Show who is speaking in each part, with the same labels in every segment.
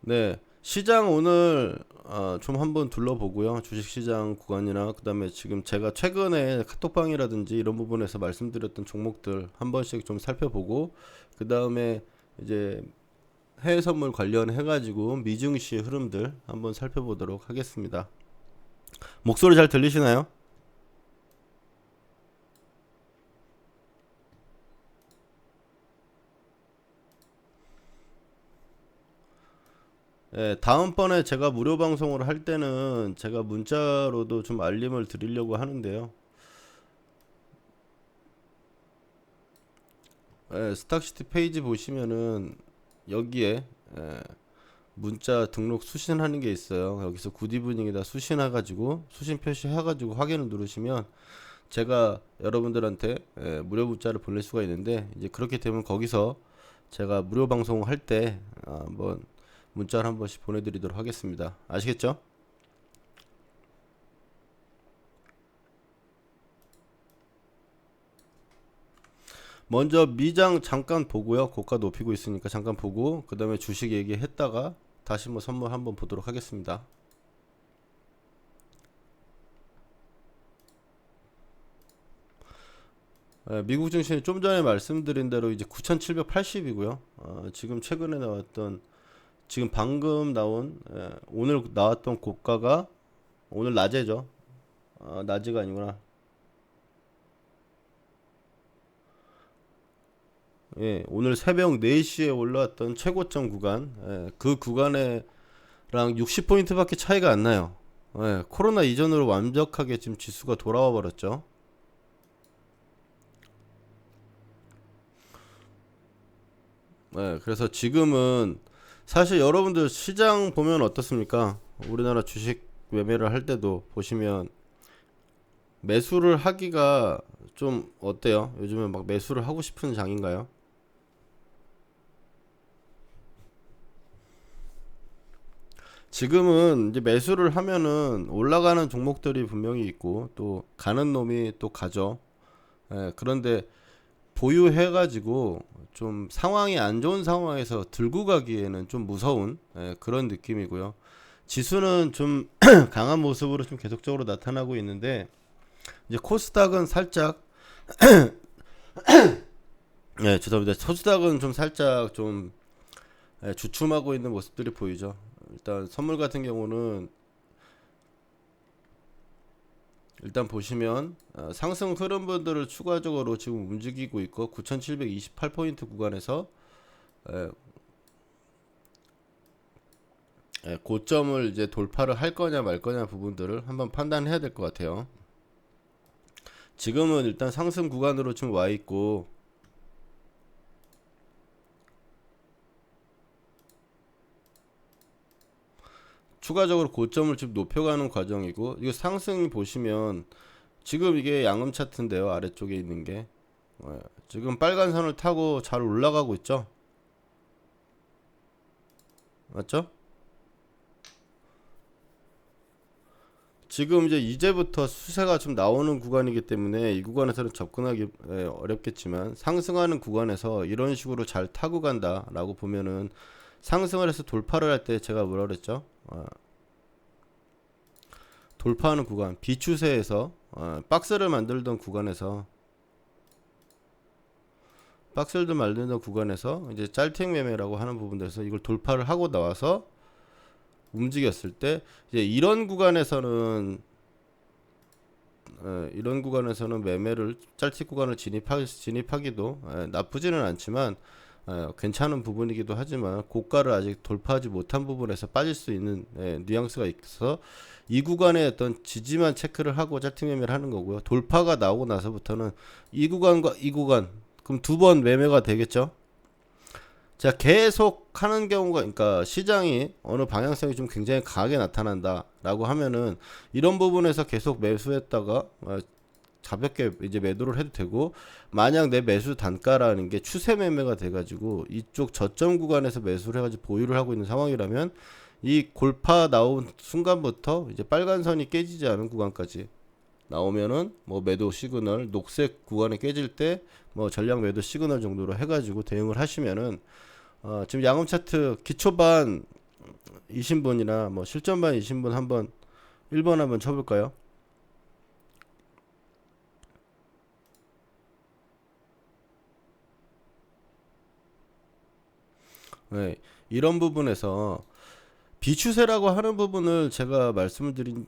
Speaker 1: 네, 시장 오늘 좀 한번 둘러보고요. 주식시장 구간이나 그다음에 지금 제가 최근에 카톡방이라든지 이런 부분에서 말씀드렸던 종목들 한 번씩 좀 살펴보고 그다음에 이제 해외 선물 관련해 가지고 미증시 흐름들 한번 살펴보도록 하겠습니다. 목소리 잘 들리시나요? 예, 다음번에 제가 무료 방송을 할 때는 제가 문자로도 좀 알림을 드리려고 하는데요. 예, 스탁시티 페이지 보시면은 여기에 예, 문자 등록 수신하는 게 있어요. 여기서 굿이브닝에다 수신해가지고 수신 표시해가지고 확인을 누르시면 제가 여러분들한테 무료 문자를 보낼 수가 있는데 이제 그렇게 되면 거기서 제가 무료 방송 할 때 한번 문자를 한 번씩 보내드리도록 하겠습니다. 아시겠죠? 먼저 미장 잠깐 보고요. 고가 높이고 있으니까 잠깐 보고 그 다음에 주식 얘기했다가 다시 뭐 선물 한번 보도록 하겠습니다. 미국 증시는 좀 전에 말씀드린 대로 이제 9,780이고요. 지금 최근에 나왔던 지금 방금 나온 오늘 나왔던 고가가 오늘 낮에죠. 낮이가 아니구나. 예, 오늘 새벽 4시에 올라왔던 최고점 구간, 그 구간에랑 60포인트밖에 차이가 안 나요. 코로나 이전으로 완벽하게 지금 지수가 돌아와 버렸죠. 그래서 지금은 사실 여러분들 시장 보면 어떻습니까? 우리나라 주식 매매를 할 때도 보시면 매수를 하기가 좀 어때요? 요즘에 막 매수를 하고 싶은 장인가요? 지금은 이제 매수를 하면은 올라가는 종목들이 분명히 있고 또 가는 놈이 또 가죠. 그런데 보유해가지고 좀 상황이 안 좋은 상황에서 들고 가기에는 좀 무서운 그런 느낌이고요. 지수는 좀 강한 모습으로 좀 계속적으로 나타나고 있는데 이제 코스닥은 살짝 죄송합니다. 코스닥은 좀 살짝 좀 주춤하고 있는 모습들이 보이죠. 일단 선물 같은 경우는 일단 보시면 상승 흐름분들을 추가적으로 지금 움직이고 있고 9,728포인트 구간에서 에, 고점을 이제 돌파를 할 거냐 말 거냐 부분들을 한번 판단해야 될 것 같아요. 지금은 일단 상승 구간으로 지금 와 있고 추가적으로 고점을 지금 높여가는 과정이고 이거 상승 보시면 지금 이게 양음 차트인데요. 아래쪽에 있는 게 지금 빨간 선을 타고 잘 올라가고 있죠. 맞죠? 지금 이제 이제부터 수세가 좀 나오는 구간이기 때문에 이 구간에서는 접근하기 어렵겠지만 상승하는 구간에서 이런 식으로 잘 타고 간다라고 보면은 상승을 해서 돌파를 할 때 제가 뭐라 그랬죠? 돌파하는 구간 비추세에서 박스를 만들던 구간에서 박스를 만들던 구간에서 이제 짤택 매매라고 하는 부분들에서 이걸 돌파를 하고 나와서 움직였을 때 이제 이런 구간에서는 매매를 짤틱 구간을 진입하기도 나쁘지는 않지만 괜찮은 부분이기도 하지만 고가를 아직 돌파하지 못한 부분에서 빠질 수 있는 뉘앙스가 있어서 이 구간에 어떤 지지만 체크를 하고 짤틱 매매를 하는 거고요. 돌파가 나오고 나서부터는 이 구간과 이 구간 그럼 두 번 매매가 되겠죠. 자, 계속 하는 경우가, 그러니까 시장이 어느 방향성이 좀 굉장히 강하게 나타난다라고 하면은 이런 부분에서 계속 매수했다가 가볍게 이제 매도를 해도 되고 만약 내 매수 단가라는 게 추세 매매가 돼가지고 이쪽 저점 구간에서 매수를 해가지고 보유를 하고 있는 상황이라면 이 골파 나온 순간부터 이제 빨간 선이 깨지지 않은 구간까지 나오면은 뭐 매도 시그널 녹색 구간에 깨질 때 뭐 전량 매도 시그널 정도로 해가지고 대응을 하시면은 지금 양음 차트 기초반 이신 분이나 뭐 실전반이신 분 한번 1번 한번 쳐볼까요? 네, 이런 부분에서 비추세라고 하는 부분을 제가 말씀을 드린,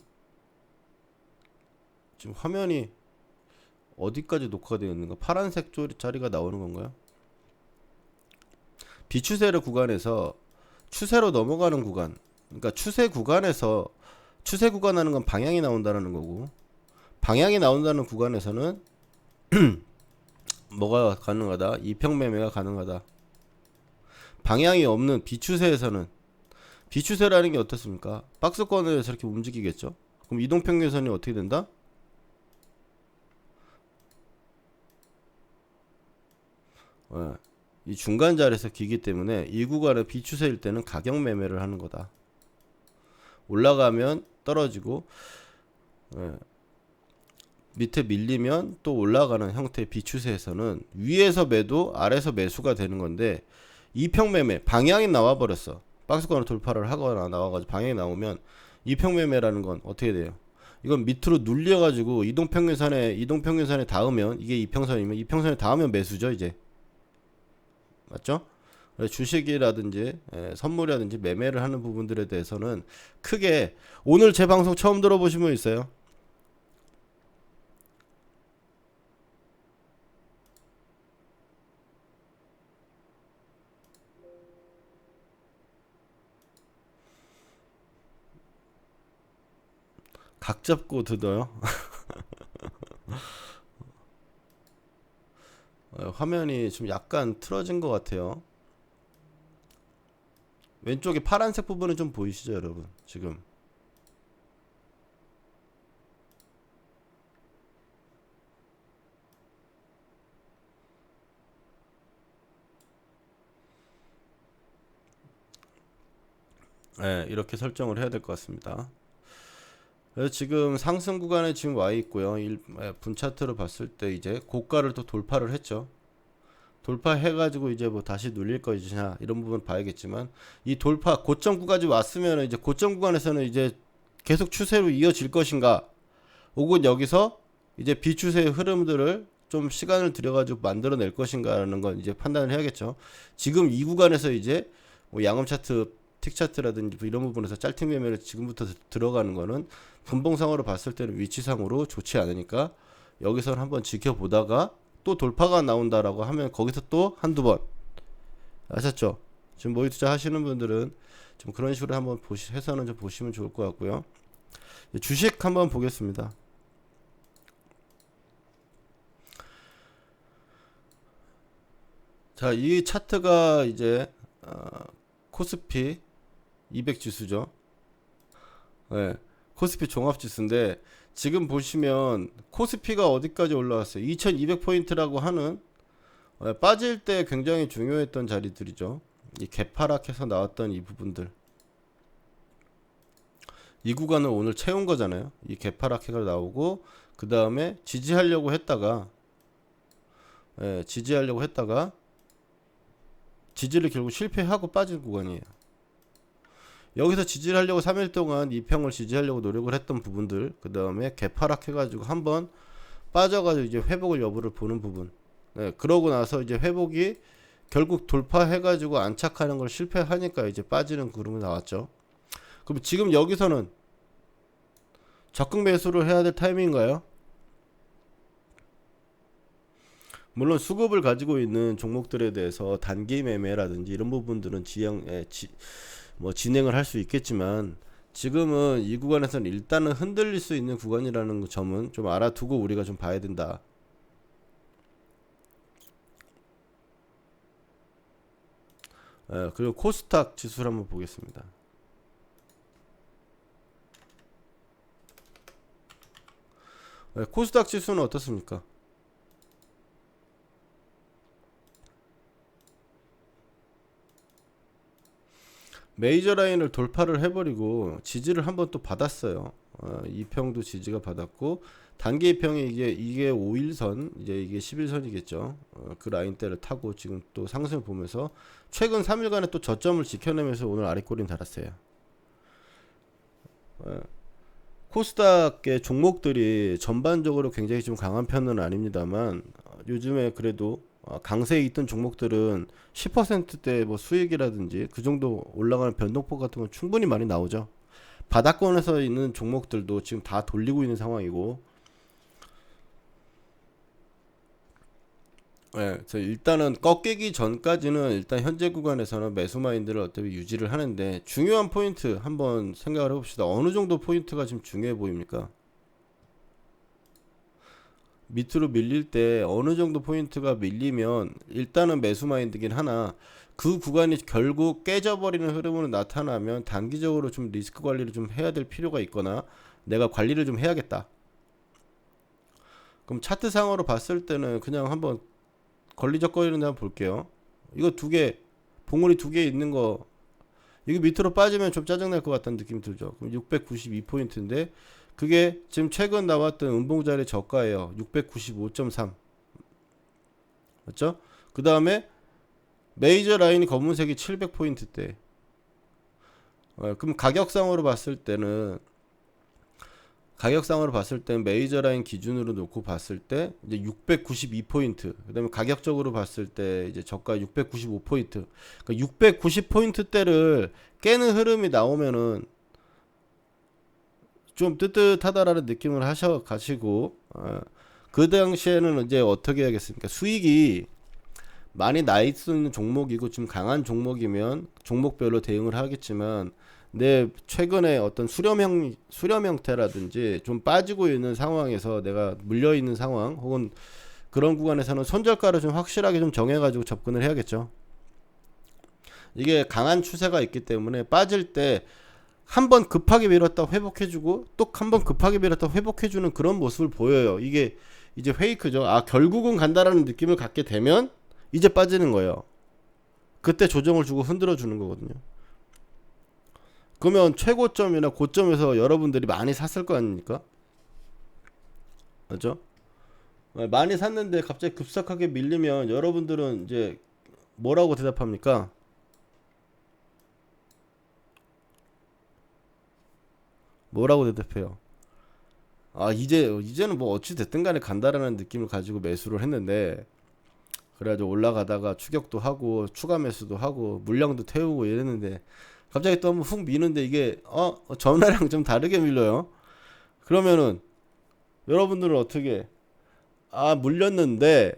Speaker 1: 지금 화면이 어디까지 녹화가 되어 있는가? 파란색 자리가 나오는 건가요? 비추세를 구간에서 추세로 넘어가는 구간, 그러니까 추세 구간에서, 추세 구간하는 건 방향이 나온다는 거고, 방향이 나온다는 구간에서는 뭐가 가능하다? 이평매매가 가능하다. 방향이 없는 비추세에서는, 비추세라는 게 어떻습니까? 박스권에서 이렇게 움직이겠죠. 그럼 이동평균선이 어떻게 된다? 이 중간 자리에서 기기 때문에 이 구간은 비추세일 때는 가격 매매를 하는 거다. 올라가면 떨어지고, 밑에 밀리면 또 올라가는 형태의 비추세에서는 위에서 매도, 아래에서 매수가 되는 건데, 이평매매 방향이 나와 버렸어. 박스권을 돌파를 하거나 나와가지고 방향이 나오면 이평매매라는 건 어떻게 돼요? 이건 밑으로 눌려가지고 이동평균선에 닿으면, 이게 이평선이면 이평선에 닿으면 매수죠 이제. 맞죠? 주식이라든지 선물이라든지 매매를 하는 부분들에 대해서는 크게, 오늘 제 방송 처음 들어보신 분 있어요? 각 잡고 듣어요. 화면이 좀 약간 틀어진 것 같아요. 왼쪽에 파란색 부분은 좀 보이시죠 여러분? 지금 이렇게 설정을 해야 될 것 같습니다. 그래서 지금 상승 구간에 지금 와 있고요. 분 차트로 봤을 때 이제 고가를 또 돌파를 했죠. 돌파해가지고 이제 뭐 다시 눌릴 것이냐 이런 부분 봐야겠지만, 이 돌파 고점 구간까지 왔으면 이제 고점 구간에서는 이제 계속 추세로 이어질 것인가, 혹은 여기서 이제 비추세의 흐름들을 좀 시간을 들여가지고 만들어낼 것인가라는 건 이제 판단을 해야겠죠. 지금 이 구간에서 이제 뭐 양음 차트, 틱 차트라든지 뭐 이런 부분에서 짤틱 매매를 지금부터 들어가는 거는 분봉상으로 봤을 때는 위치상으로 좋지 않으니까, 여기서는 한번 지켜보다가 또 돌파가 나온다라고 하면 거기서 또 한두 번, 아셨죠? 지금 모의 투자 하시는 분들은 좀 그런 식으로 한번 해서는 좀 보시면 좋을 것 같고요. 주식 한번 보겠습니다. 자, 이 차트가 이제 코스피 200 지수죠. 네, 코스피 종합 지수인데, 지금 보시면 코스피가 어디까지 올라왔어요? 2200포인트라고 하는, 빠질 때 굉장히 중요했던 자리들이죠. 이 개파락해서 나왔던 이 부분들, 이 구간을 오늘 채운 거잖아요. 이 개파락해가 나오고, 그 다음에 지지하려고 했다가, 지지를 결국 실패하고 빠진 구간이에요. 여기서 지지를 하려고 3일 동안 이평을 지지하려고 노력을 했던 부분들, 그 다음에 개파락해가지고 한번 빠져가지고 이제 회복을 여부를 보는 부분. 그러고 나서 이제 회복이 결국 돌파해가지고 안착하는 걸 실패하니까 이제 빠지는 구름이 나왔죠. 그럼 지금 여기서는 적극 매수를 해야 될 타이밍인가요? 물론 수급을 가지고 있는 종목들에 대해서 단기 매매라든지 이런 부분들은 진행을 할 수 있겠지만, 지금은 이 구간에서는 일단은 흔들릴 수 있는 구간이라는 점은 좀 알아두고 우리가 좀 봐야 된다. 그리고 코스닥 지수를 한번 보겠습니다. 코스닥 지수는 어떻습니까? 메이저 라인을 돌파를 해버리고 지지를 한번 또 받았어요. 이평도 지지가 받았고, 단기 이평이 이게 5일선, 이제 이게 11선이겠죠. 그 라인대를 타고 지금 또 상승을 보면서 최근 3일간의 또 저점을 지켜내면서 오늘 아랫꼬리는 달았어요. 예. 코스닥의 종목들이 전반적으로 굉장히 좀 강한 편은 아닙니다만 요즘에 그래도 강세에 있던 종목들은 10%대 뭐 수익이라든지 그 정도 올라가는 변동폭 같은 건 충분히 많이 나오죠. 바닥권에서 있는 종목들도 지금 다 돌리고 있는 상황이고, 예, 그래서 일단은 꺾이기 전까지는 일단 현재 구간에서는 매수 마인드를 어차피 유지를 하는데, 중요한 포인트 한번 생각을 해봅시다. 어느 정도 포인트가 지금 중요해 보입니까? 밑으로 밀릴 때 어느 정도 포인트가 밀리면 일단은 매수 마인드긴 하나, 그 구간이 결국 깨져버리는 흐름으로 나타나면 단기적으로 좀 리스크 관리를 좀 해야 될 필요가 있거나 내가 관리를 좀 해야겠다. 그럼 차트상으로 봤을 때는 그냥 한번 걸리적거리는 데 한번 볼게요. 이거 두 개, 봉우리 두 개 있는 거, 이거 밑으로 빠지면 좀 짜증날 것 같다는 느낌이 들죠. 그럼 692포인트인데 그게 지금 최근 나왔던 음봉자리 저가예요. 695.3. 맞죠? 그 다음에 메이저 라인이 검은색이 700포인트대. 그럼 가격상으로 봤을 땐 메이저 라인 기준으로 놓고 봤을 때 이제 692포인트. 그다음에 가격적으로 봤을 때 이제 저가 695포인트. 그러니까 690포인트대를 깨는 흐름이 나오면은 좀 뜨뜻하다라는 느낌을 하셔 가시고, 그 당시에는 이제 어떻게 해야겠습니까? 수익이 많이 나 있는 종목이고 좀 강한 종목이면 종목별로 대응을 하겠지만, 내 최근에 어떤 수렴 형태라든지 좀 빠지고 있는 상황에서 내가 물려 있는 상황 혹은 그런 구간에서는 손절가를 좀 확실하게 좀 정해가지고 접근을 해야겠죠. 이게 강한 추세가 있기 때문에 빠질 때 한 번 급하게 밀었다 회복해주고 또 한 번 급하게 밀었다 회복해주는 그런 모습을 보여요. 이게 이제 페이크죠. 아, 결국은 간다라는 느낌을 갖게 되면 이제 빠지는 거예요. 그때 조정을 주고 흔들어 주는 거거든요. 그러면 최고점이나 고점에서 여러분들이 많이 샀을 거 아닙니까? 맞죠? 많이 샀는데 갑자기 급삭하게 밀리면 여러분들은 이제 뭐라고 대답합니까? 뭐라고 대답해요? 아, 이제는 뭐 어찌 됐든 간에 간다라는 느낌을 가지고 매수를 했는데, 그래가지고 올라가다가 추격도 하고 추가 매수도 하고 물량도 태우고 이랬는데 갑자기 또 한번 훅 미는데 이게 전화랑 좀 다르게 밀려요. 그러면은 여러분들은 어떻게, 아, 물렸는데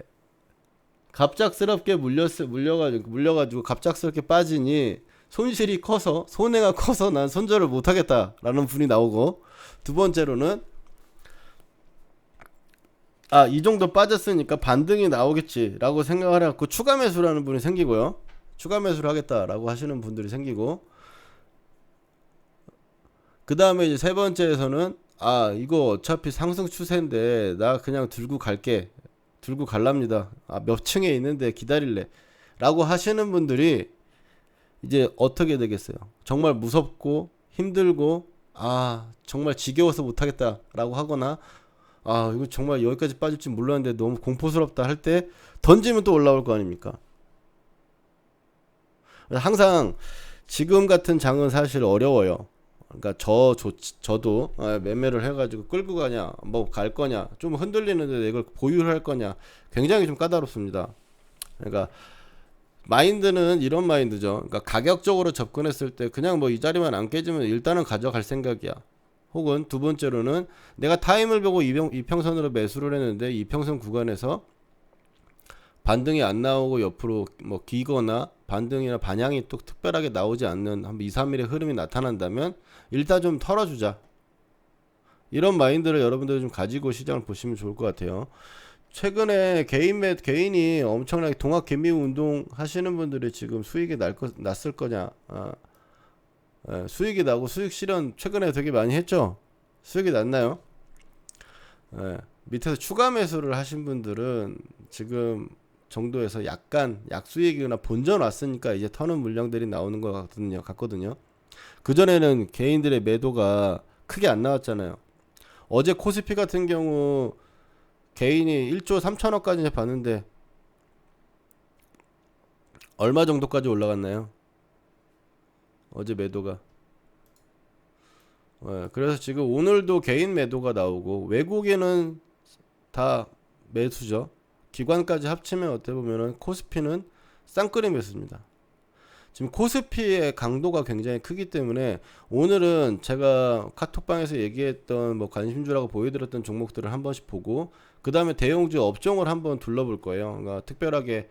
Speaker 1: 갑작스럽게 물려가지고 갑작스럽게 빠지니 손실이 커서 손해가 커서 난 손절을 못하겠다라는 분이 나오고, 두 번째로는 아, 이 정도 빠졌으니까 반등이 나오겠지라고 생각을 해갖고 추가 매수라는 분이 생기고요. 추가 매수를 하겠다라고 하시는 분들이 생기고, 그 다음에 이제 세 번째에서는 아, 이거 어차피 상승 추세인데 나 그냥 들고 갈랍니다. 아, 몇 층에 있는데 기다릴래 라고 하시는 분들이 이제 어떻게 되겠어요? 정말 무섭고 힘들고, 아, 정말 지겨워서 못하겠다 라고 하거나, 아, 이거 정말 여기까지 빠질지 몰랐는데 너무 공포스럽다 할 때 던지면 또 올라올 거 아닙니까? 항상 지금 같은 장은 사실 어려워요. 그러니까 저도 매매를 해가지고 끌고 가냐, 뭐 갈 거냐, 좀 흔들리는데 이걸 보유를 할 거냐, 굉장히 좀 까다롭습니다. 그러니까 마인드는 이런 마인드죠. 그러니까 가격적으로 접근했을 때 그냥 뭐 이 자리만 안 깨지면 일단은 가져갈 생각이야. 혹은 두 번째로는 내가 타임을 보고 이평선으로 매수를 했는데 이평선 구간에서 반등이 안 나오고 옆으로 뭐 기거나 반등이나 반향이 또 특별하게 나오지 않는 한 2, 3일의 흐름이 나타난다면 일단 좀 털어주자. 이런 마인드를 여러분들이 좀 가지고 시장을 보시면 좋을 것 같아요. 최근에 개인이 엄청나게 동학 개미 운동 하시는 분들이 지금 수익이 났을 거냐? 수익이 나고 수익 실현 최근에 되게 많이 했죠. 수익이 났나요? 밑에서 추가 매수를 하신 분들은 지금 정도에서 약간 약수익이거나 본전 왔으니까 이제 터는 물량들이 나오는 것 같거든요. 그전에는 개인들의 매도가 크게 안 나왔잖아요. 어제 코스피 같은 경우 개인이 1조 3천억까지 봤는데 얼마 정도까지 올라갔나요? 어제 매도가 그래서 지금 오늘도 개인 매도가 나오고 외국인은 다 매수죠. 기관까지 합치면 어떻게 보면은 코스피는 쌍끌이 매수입니다. 지금 코스피의 강도가 굉장히 크기 때문에 오늘은 제가 카톡방에서 얘기했던 뭐 관심주라고 보여드렸던 종목들을 한 번씩 보고 그 다음에 대형주 업종을 한번 둘러볼 거예요. 그러니까 특별하게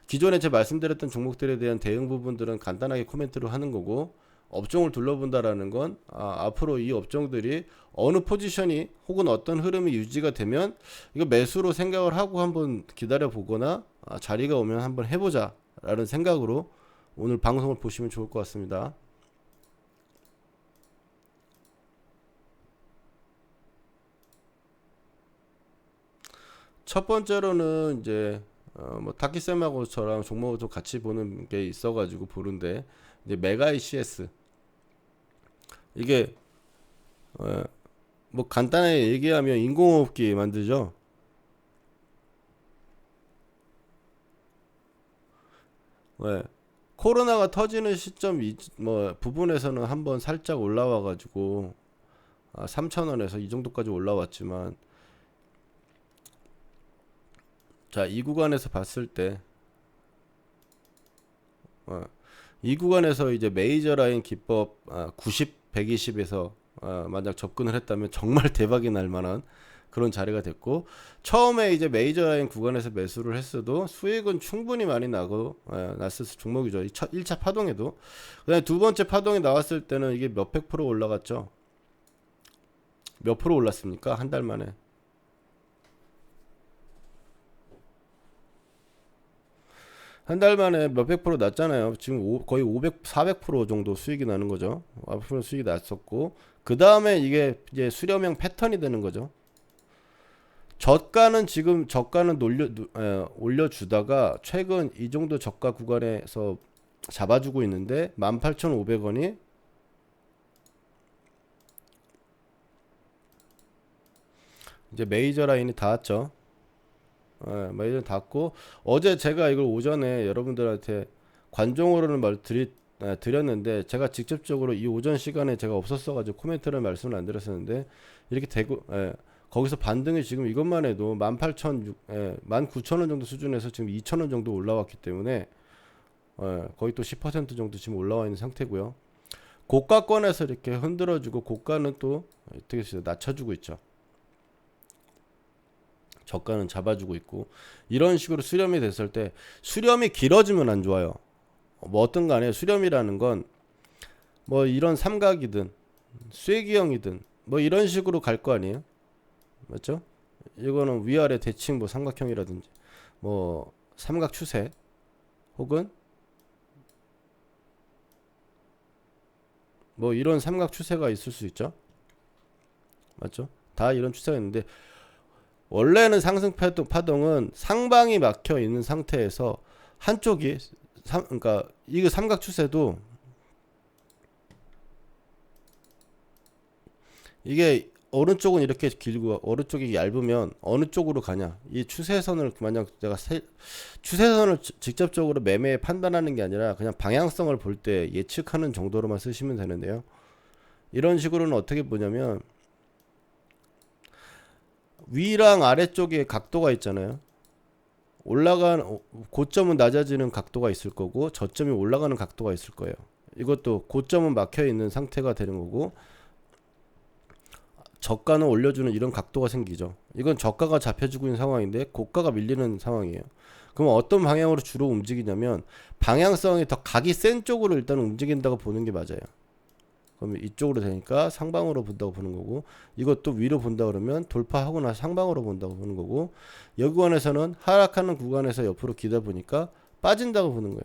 Speaker 1: 기존에 제가 말씀드렸던 종목들에 대한 대응 부분들은 간단하게 코멘트로 하는 거고 업종을 둘러본다라는 건 앞으로 이 업종들이 어느 포지션이 혹은 어떤 흐름이 유지가 되면 이거 매수로 생각을 하고 한번 기다려 보거나 자리가 오면 한번 해보자 라는 생각으로 오늘 방송을 보시면 좋을 것 같습니다. 첫 번째로는 이제 뭐 타키쌤하고 저랑 종목을 좀 같이 보는 게 있어가지고 보는데 이제 메가 ECS 이게 뭐 간단하게 얘기하면 인공호흡기 만들죠. 네. 코로나가 터지는 시점 뭐 부분에서는 한번 살짝 올라와가지고 3,000원에서 이 정도까지 올라왔지만 자, 이 구간에서 봤을 때 이 구간에서 이제 메이저 라인 기법 90, 120에서 만약 접근을 했다면 정말 대박이 날 만한 그런 자리가 됐고 처음에 이제 메이저 라인 구간에서 매수를 했어도 수익은 충분히 많이 나고 났을 종목이죠. 1차 파동에도. 그다음에 두 번째 파동이 나왔을 때는 이게 몇백 프로 올라갔죠. 몇 프로 올랐습니까? 한 달 만에. 한 달 만에 몇백 프로 났잖아요. 지금 거의 500, 400% 정도 수익이 나는 거죠. 앞으로 수익이 났었고 그 다음에 이게 이제 수렴형 패턴이 되는 거죠. 저가는 지금 저가는 올려주다가 최근 이 정도 저가 구간에서 잡아주고 있는데 18,500원이 이제 메이저 라인이 닿았죠. 메이저 닿고 어제 제가 이걸 오전에 여러분들한테 관종으로는 드렸는데 제가 직접적으로 이 오전 시간에 제가 없었어가지고 코멘트를 말씀을 안 드렸었는데 이렇게 되고 거기서 반등이 지금 이것만 해도 19,000원 정도 수준에서 지금 2,000원 정도 올라왔기 때문에 거의 또 10% 정도 지금 올라와 있는 상태고요. 고가권에서 이렇게 흔들어주고 고가는 또 어떻게 낮춰주고 있죠. 저가는 잡아주고 있고 이런 식으로 수렴이 됐을 때 수렴이 길어지면 안 좋아요. 뭐 어떤 간에 수렴이라는 건 뭐 이런 삼각이든 쐐기형이든 뭐 이런 식으로 갈 거 아니에요. 맞죠? 이거는 위아래 대칭 뭐 삼각형이라든지 뭐 삼각 추세 혹은 뭐 이런 삼각 추세가 있을 수 있죠. 맞죠? 다 이런 추세가 있는데 원래는 상승 파동은 상방이 막혀 있는 상태에서 한쪽이 그러니까 이거 삼각 추세도 이게 오른쪽은 이렇게 길고 오른쪽이 얇으면 어느 쪽으로 가냐 이 추세선을 만약 내가 추세선을 직접적으로 매매 판단하는 게 아니라 그냥 방향성을 볼 때 예측하는 정도로만 쓰시면 되는데요. 이런 식으로는 어떻게 보냐면 위랑 아래쪽에 각도가 있잖아요. 올라가는 고점은 낮아지는 각도가 있을 거고 저점이 올라가는 각도가 있을 거예요. 이것도 고점은 막혀 있는 상태가 되는 거고 저가는 올려주는 이런 각도가 생기죠. 이건 저가가 잡혀지고 있는 상황인데 고가가 밀리는 상황이에요. 그럼 어떤 방향으로 주로 움직이냐면 방향성이 더 각이 센 쪽으로 일단 움직인다고 보는 게 맞아요. 그러면 이쪽으로 되니까 상방으로 본다고 보는 거고 이것도 위로 본다 그러면 돌파하고 나서 상방으로 본다고 보는 거고 여기 구간에서는 하락하는 구간에서 옆으로 기다 보니까 빠진다고 보는 거예요.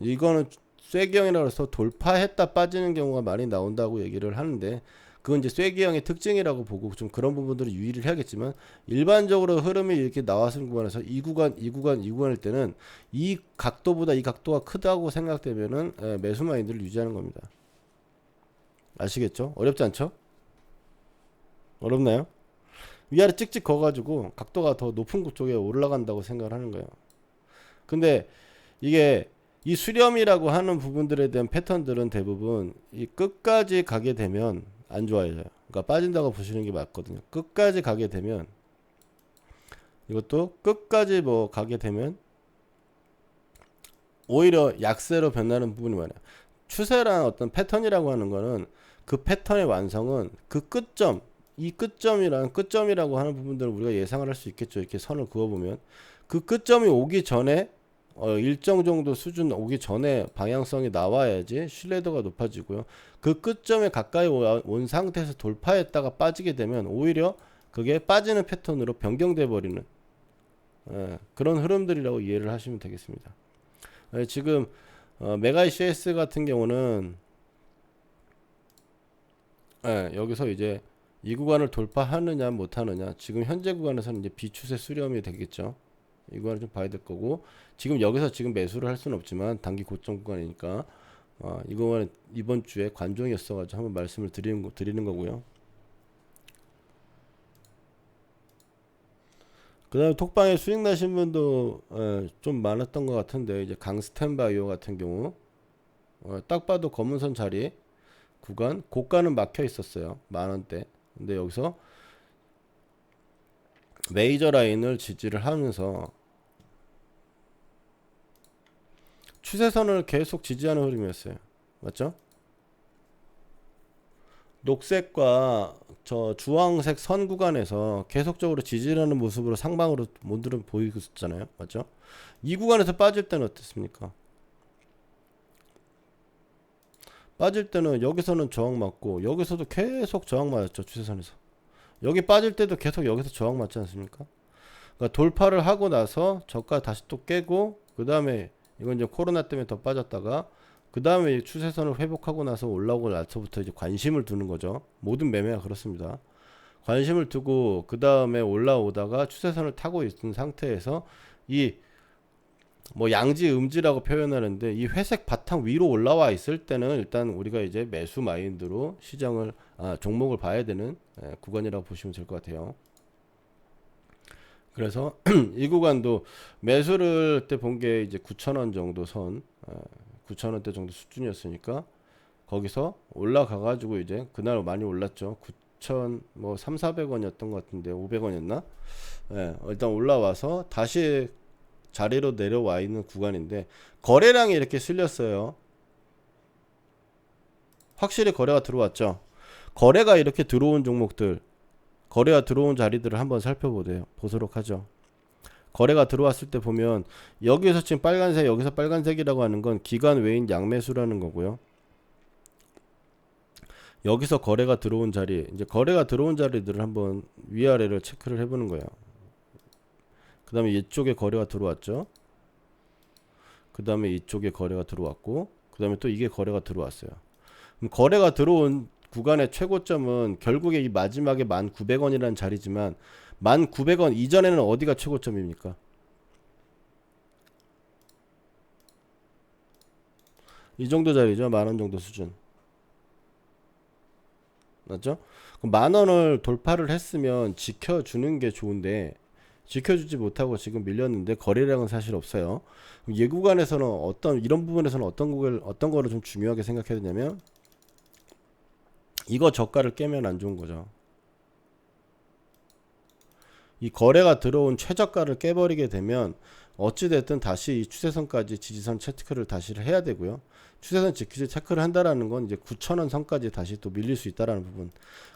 Speaker 1: 이거는 쐐기형이라고 해서 돌파했다 빠지는 경우가 많이 나온다고 얘기를 하는데 그건 이제 쐐기형의 특징이라고 보고 좀 그런 부분들을 유의를 해야겠지만 일반적으로 흐름이 이렇게 나왔는 구간에서 이 구간일 때는 이 각도보다 이 각도가 크다고 생각되면은 매수 마인드를 유지하는 겁니다. 아시겠죠? 어렵지 않죠? 어렵나요? 위아래 찍찍 거가지고 각도가 더 높은 곳 쪽에 올라간다고 생각을 하는 거예요. 근데 이게 이 수렴이라고 하는 부분들에 대한 패턴들은 대부분 이 끝까지 가게 되면 안 좋아져요. 그러니까 빠진다고 보시는 게 맞거든요. 끝까지 가게 되면, 이것도 끝까지 뭐 가게 되면 오히려 약세로 변하는 부분이 많아요. 추세란 어떤 패턴이라고 하는 거는 그 패턴의 완성은 그 끝점, 이 끝점이라고 하는 부분들을 우리가 예상을 할 수 있겠죠. 이렇게 선을 그어보면 그 끝점이 오기 전에 일정 정도 수준 오기 전에 방향성이 나와야지 신뢰도가 높아지고요. 그 끝점에 가까이 온 상태에서 돌파했다가 빠지게 되면 오히려 그게 빠지는 패턴으로 변경돼 버리는 그런 흐름들이라고 이해를 하시면 되겠습니다. 지금 메가 CS 같은 경우는 여기서 이제 이 구간을 돌파하느냐 못하느냐, 지금 현재 구간에서는 이제 비추세 수렴이 되겠죠. 이 구간을 좀 봐야 될 거고, 지금 여기서 지금 매수를 할 수는 없지만 단기 고점 구간이니까 이 구간은 이번 주에 관종이었어가지고 한번 말씀을 드리는 거고요. 그 다음에 톡방에 수익 나신 분도 좀 많았던 것 같은데, 이제 강스텐바이오 같은 경우 딱 봐도 검은선 자리 구간, 고가는 막혀 있었어요. 10,000원대. 근데 여기서 메이저 라인을 지지를 하면서 추세선을 계속 지지하는 흐름이었어요. 맞죠? 녹색과 저 주황색 선 구간에서 계속적으로 지지를 하는 모습으로 상방으로 모두를 보이고 있었잖아요. 맞죠? 이 구간에서 빠질 때는 어땠습니까? 빠질 때는 여기서는 저항 맞고 여기서도 계속 저항 맞았죠. 추세선에서. 여기 빠질 때도 계속 여기서 저항 맞지 않습니까? 그러니까 돌파를 하고 나서 저가 다시 또 깨고, 그 다음에 이건 이제 코로나 때문에 더 빠졌다가 그 다음에 추세선을 회복하고 나서 올라오고 나서부터 이제 관심을 두는 거죠. 모든 매매가 그렇습니다. 관심을 두고 그 다음에 올라오다가 추세선을 타고 있는 상태에서 이 뭐 양지 음지라고 표현하는데, 이 회색 바탕 위로 올라와 있을 때는 일단 우리가 이제 매수 마인드로 시장을 종목을 봐야 되는 구간이라고 보시면 될 것 같아요. 그래서 이 구간도 매수를 때 본 게 이제 9,000원 정도 선, 9,000원대 정도 수준이었으니까 거기서 올라가 가지고 이제 그날 많이 올랐죠. 9,000 뭐 3,400원이었던 것 같은데 500원이었나? 일단 올라와서 다시 자리로 내려와 있는 구간인데 거래량이 이렇게 실렸어요. 확실히 거래가 들어왔죠. 거래가 이렇게 들어온 종목들, 거래가 들어온 자리들을 한번 살펴보도록 하죠. 거래가 들어왔을 때 보면 여기에서 지금 빨간색, 여기서 빨간색이라고 하는 건 기관 외인 양매수라는 거고요. 여기서 거래가 들어온 자리, 이제 거래가 들어온 자리들을 한번 위아래를 체크를 해보는 거예요. 그 다음에 이쪽에 거래가 들어왔죠. 그 다음에 이쪽에 거래가 들어왔고, 그 다음에 또 이게 거래가 들어왔어요. 그럼 거래가 들어온 구간의 최고점은 결국에 이 마지막에 1,900원이라는 자리지만 1,900원 이전에는 어디가 최고점입니까? 이 정도 자리죠. 10,000원 정도 수준. 맞죠? 그럼 10,000원을 돌파를 했으면 지켜주는 게 좋은데 지켜주지 못하고 지금 밀렸는데 거래량은 사실 없어요. 그럼 이 구간에서는 이런 부분에서는 어떤 거를 좀 중요하게 생각해야 되냐면, 이거 저가를 깨면 안 좋은 거죠. 이 거래가 들어온 최저가를 깨버리게 되면 어찌됐든 다시 이 추세선까지 지지선 체크를 다시 해야 되고요. 추세선 지키지 체크를 한다라는 건 이제 9,000원 선까지 다시 또 밀릴 수 있다라는 부분.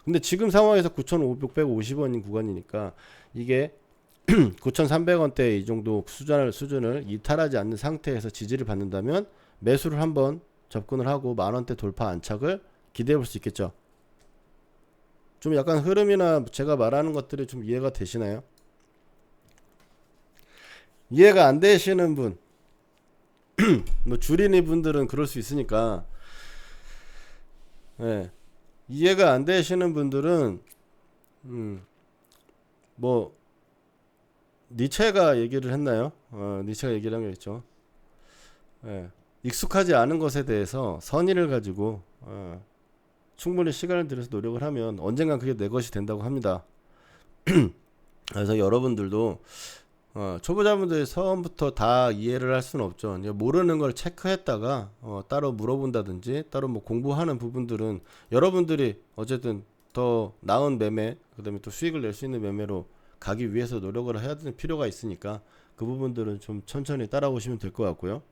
Speaker 1: 근데 지금 상황에서 9,550원인 구간이니까 이게 9,300원대 이 정도 수준을 이탈하지 않는 상태에서 지지를 받는다면 매수를 한번 접근을 하고 10,000원대 돌파 안착을 기대해 볼 수 있겠죠. 좀 약간 흐름이나 제가 말하는 것들이 좀 이해가 되시나요? 이해가 안 되시는 분, 뭐 줄이니 분들은 그럴 수 있으니까, 이해가 안 되시는 분들은 뭐 니체가 얘기를 했나요? 니체가 얘기를 한 게 있죠. 익숙하지 않은 것에 대해서 선의를 가지고 충분히 시간을 들여서 노력을 하면 언젠간 그게 내 것이 된다고 합니다. 그래서 여러분들도 초보자분들이 처음부터 다 이해를 할 수는 없죠. 이제 모르는 걸 체크했다가 따로 물어본다든지 따로 뭐 공부하는 부분들은 여러분들이 어쨌든 더 나은 매매, 그다음에 또 수익을 낼 수 있는 매매로 가기 위해서 노력을 해야 되는 필요가 있으니까 그 부분들은 좀 천천히 따라오시면 될 것 같고요.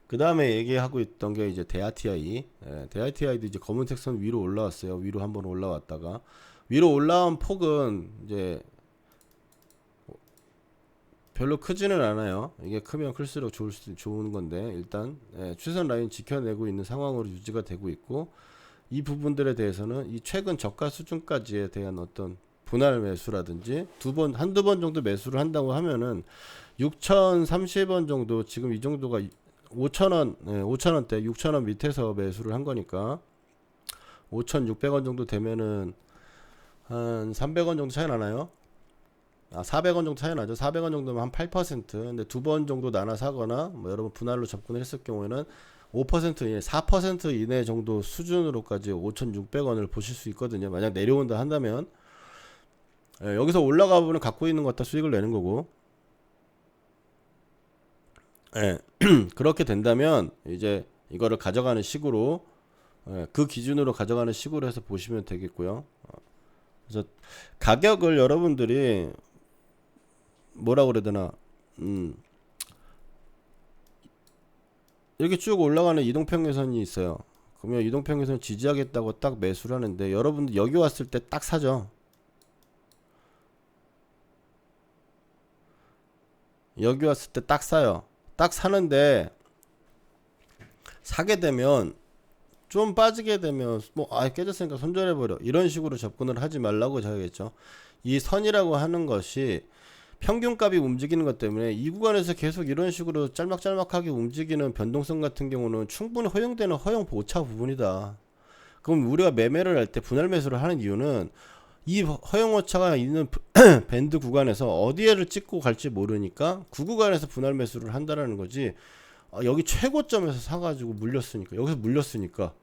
Speaker 1: 그 다음에 얘기하고 있던 게 이제 대하TI. 대하TI도 이제 검은색 선 위로 올라왔어요. 위로 한번 올라왔다가 위로 올라온 폭은 이제 별로 크지는 않아요. 이게 크면 클수록 좋은 건데 일단 추세선 라인 지켜내고 있는 상황으로 유지가 되고 있고, 이 부분들에 대해서는 이 최근 저가 수준까지에 대한 어떤 분할 매수라든지 한두 번 정도 매수를 한다고 하면은 6,030원 정도, 지금 이 정도가 5,000원, 5,000원대 6,000원 밑에서 매수를 한 거니까 5,600원 정도 되면은 한 300원 정도 차이 나나요? 400원 정도 차이 나죠. 400원 정도면 한 8%. 근데 두 번 정도 나눠 사거나 뭐 여러분 분할로 접근을 했을 경우에는 5% 이내, 4% 이내 정도 수준으로까지 5,600원을 보실 수 있거든요. 만약 내려온다 한다면 여기서 올라가 보면 갖고 있는 것 갖다 수익을 내는 거고, 그렇게 된다면 이제 이거를 가져가는 식으로, 그 기준으로 가져가는 식으로 해서 보시면 되겠고요. 그래서 가격을 여러분들이 뭐라 그래야 되나, 이렇게 쭉 올라가는 이동평균선이 있어요. 그러면 이동평균선 지지하겠다고 딱 매수를 하는데 여러분들 여기 왔을 때 딱 사죠. 여기 왔을 때 딱 사요. 딱 사는데 사게 되면 좀 빠지게 되면 깨졌으니까 손절해버려, 이런 식으로 접근을 하지 말라고 해야겠죠. 이 선이라고 하는 것이 평균값이 움직이는 것 때문에 이 구간에서 계속 이런 식으로 짤막짤막하게 움직이는 변동성 같은 경우는 충분히 허용되는 허용 오차 부분이다. 그럼 우리가 매매를 할 때 분할 매수를 하는 이유는 이 허용 오차가 있는 밴드 구간에서 어디에를 찍고 갈지 모르니까 그 구간에서 분할 매수를 한다라는 거지. 여기 최고점에서 사가지고 물렸으니까, 여기서 물렸으니까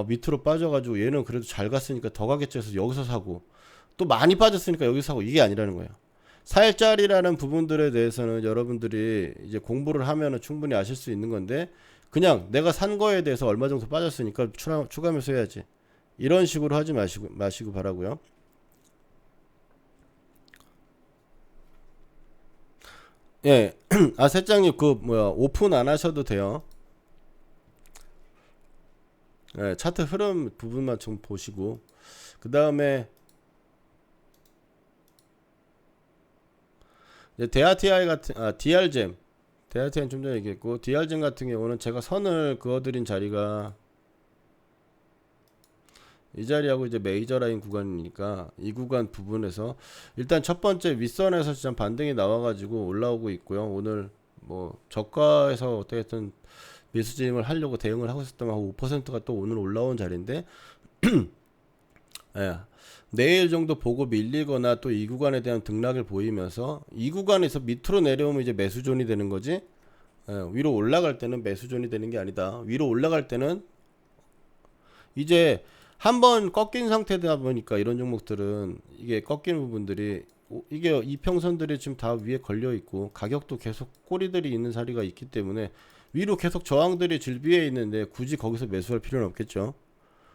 Speaker 1: 밑으로 빠져가지고 얘는 그래도 잘 갔으니까 더 가겠지 해서 여기서 사고, 또 많이 빠졌으니까 여기서 사고, 이게 아니라는 거예요. 살짜리라는 부분들에 대해서는 여러분들이 이제 공부를 하면은 충분히 아실 수 있는 건데, 그냥 내가 산 거에 대해서 얼마 정도 빠졌으니까 추가 매수해야지, 이런 식으로 하지 마시고 바라고요. 예, 세장님 오픈 안 하셔도 돼요. 예, 차트 흐름 부분만 좀 보시고, 그 다음에 대하TI 같은, DR잼, 대하TI는 좀 전에 얘기했고, DR잼 같은 경우는 제가 선을 그어드린 자리가 이 자리하고 이제 메이저 라인 구간이니까 이 구간 부분에서 일단 첫 번째 윗선에서 진짜 반등이 나와가지고 올라오고 있고요. 오늘 뭐 저가에서 어떻게든 매수 진입을 하려고 대응을 하고 있었던 5%가 또 오늘 올라온 자리인데 예, 내일 정도 보고 밀리거나 또 이 구간에 대한 등락을 보이면서 이 구간에서 밑으로 내려오면 이제 매수존이 되는 거지, 위로 올라갈 때는 매수존이 되는 게 아니다. 위로 올라갈 때는 이제 한번 꺾인 상태다 보니까 이런 종목들은 이게 꺾이는 부분들이, 이게 이평선들이 지금 다 위에 걸려 있고 가격도 계속 꼬리들이 있는 자리가 있기 때문에 위로 계속 저항들이 질비해 있는데 굳이 거기서 매수할 필요는 없겠죠.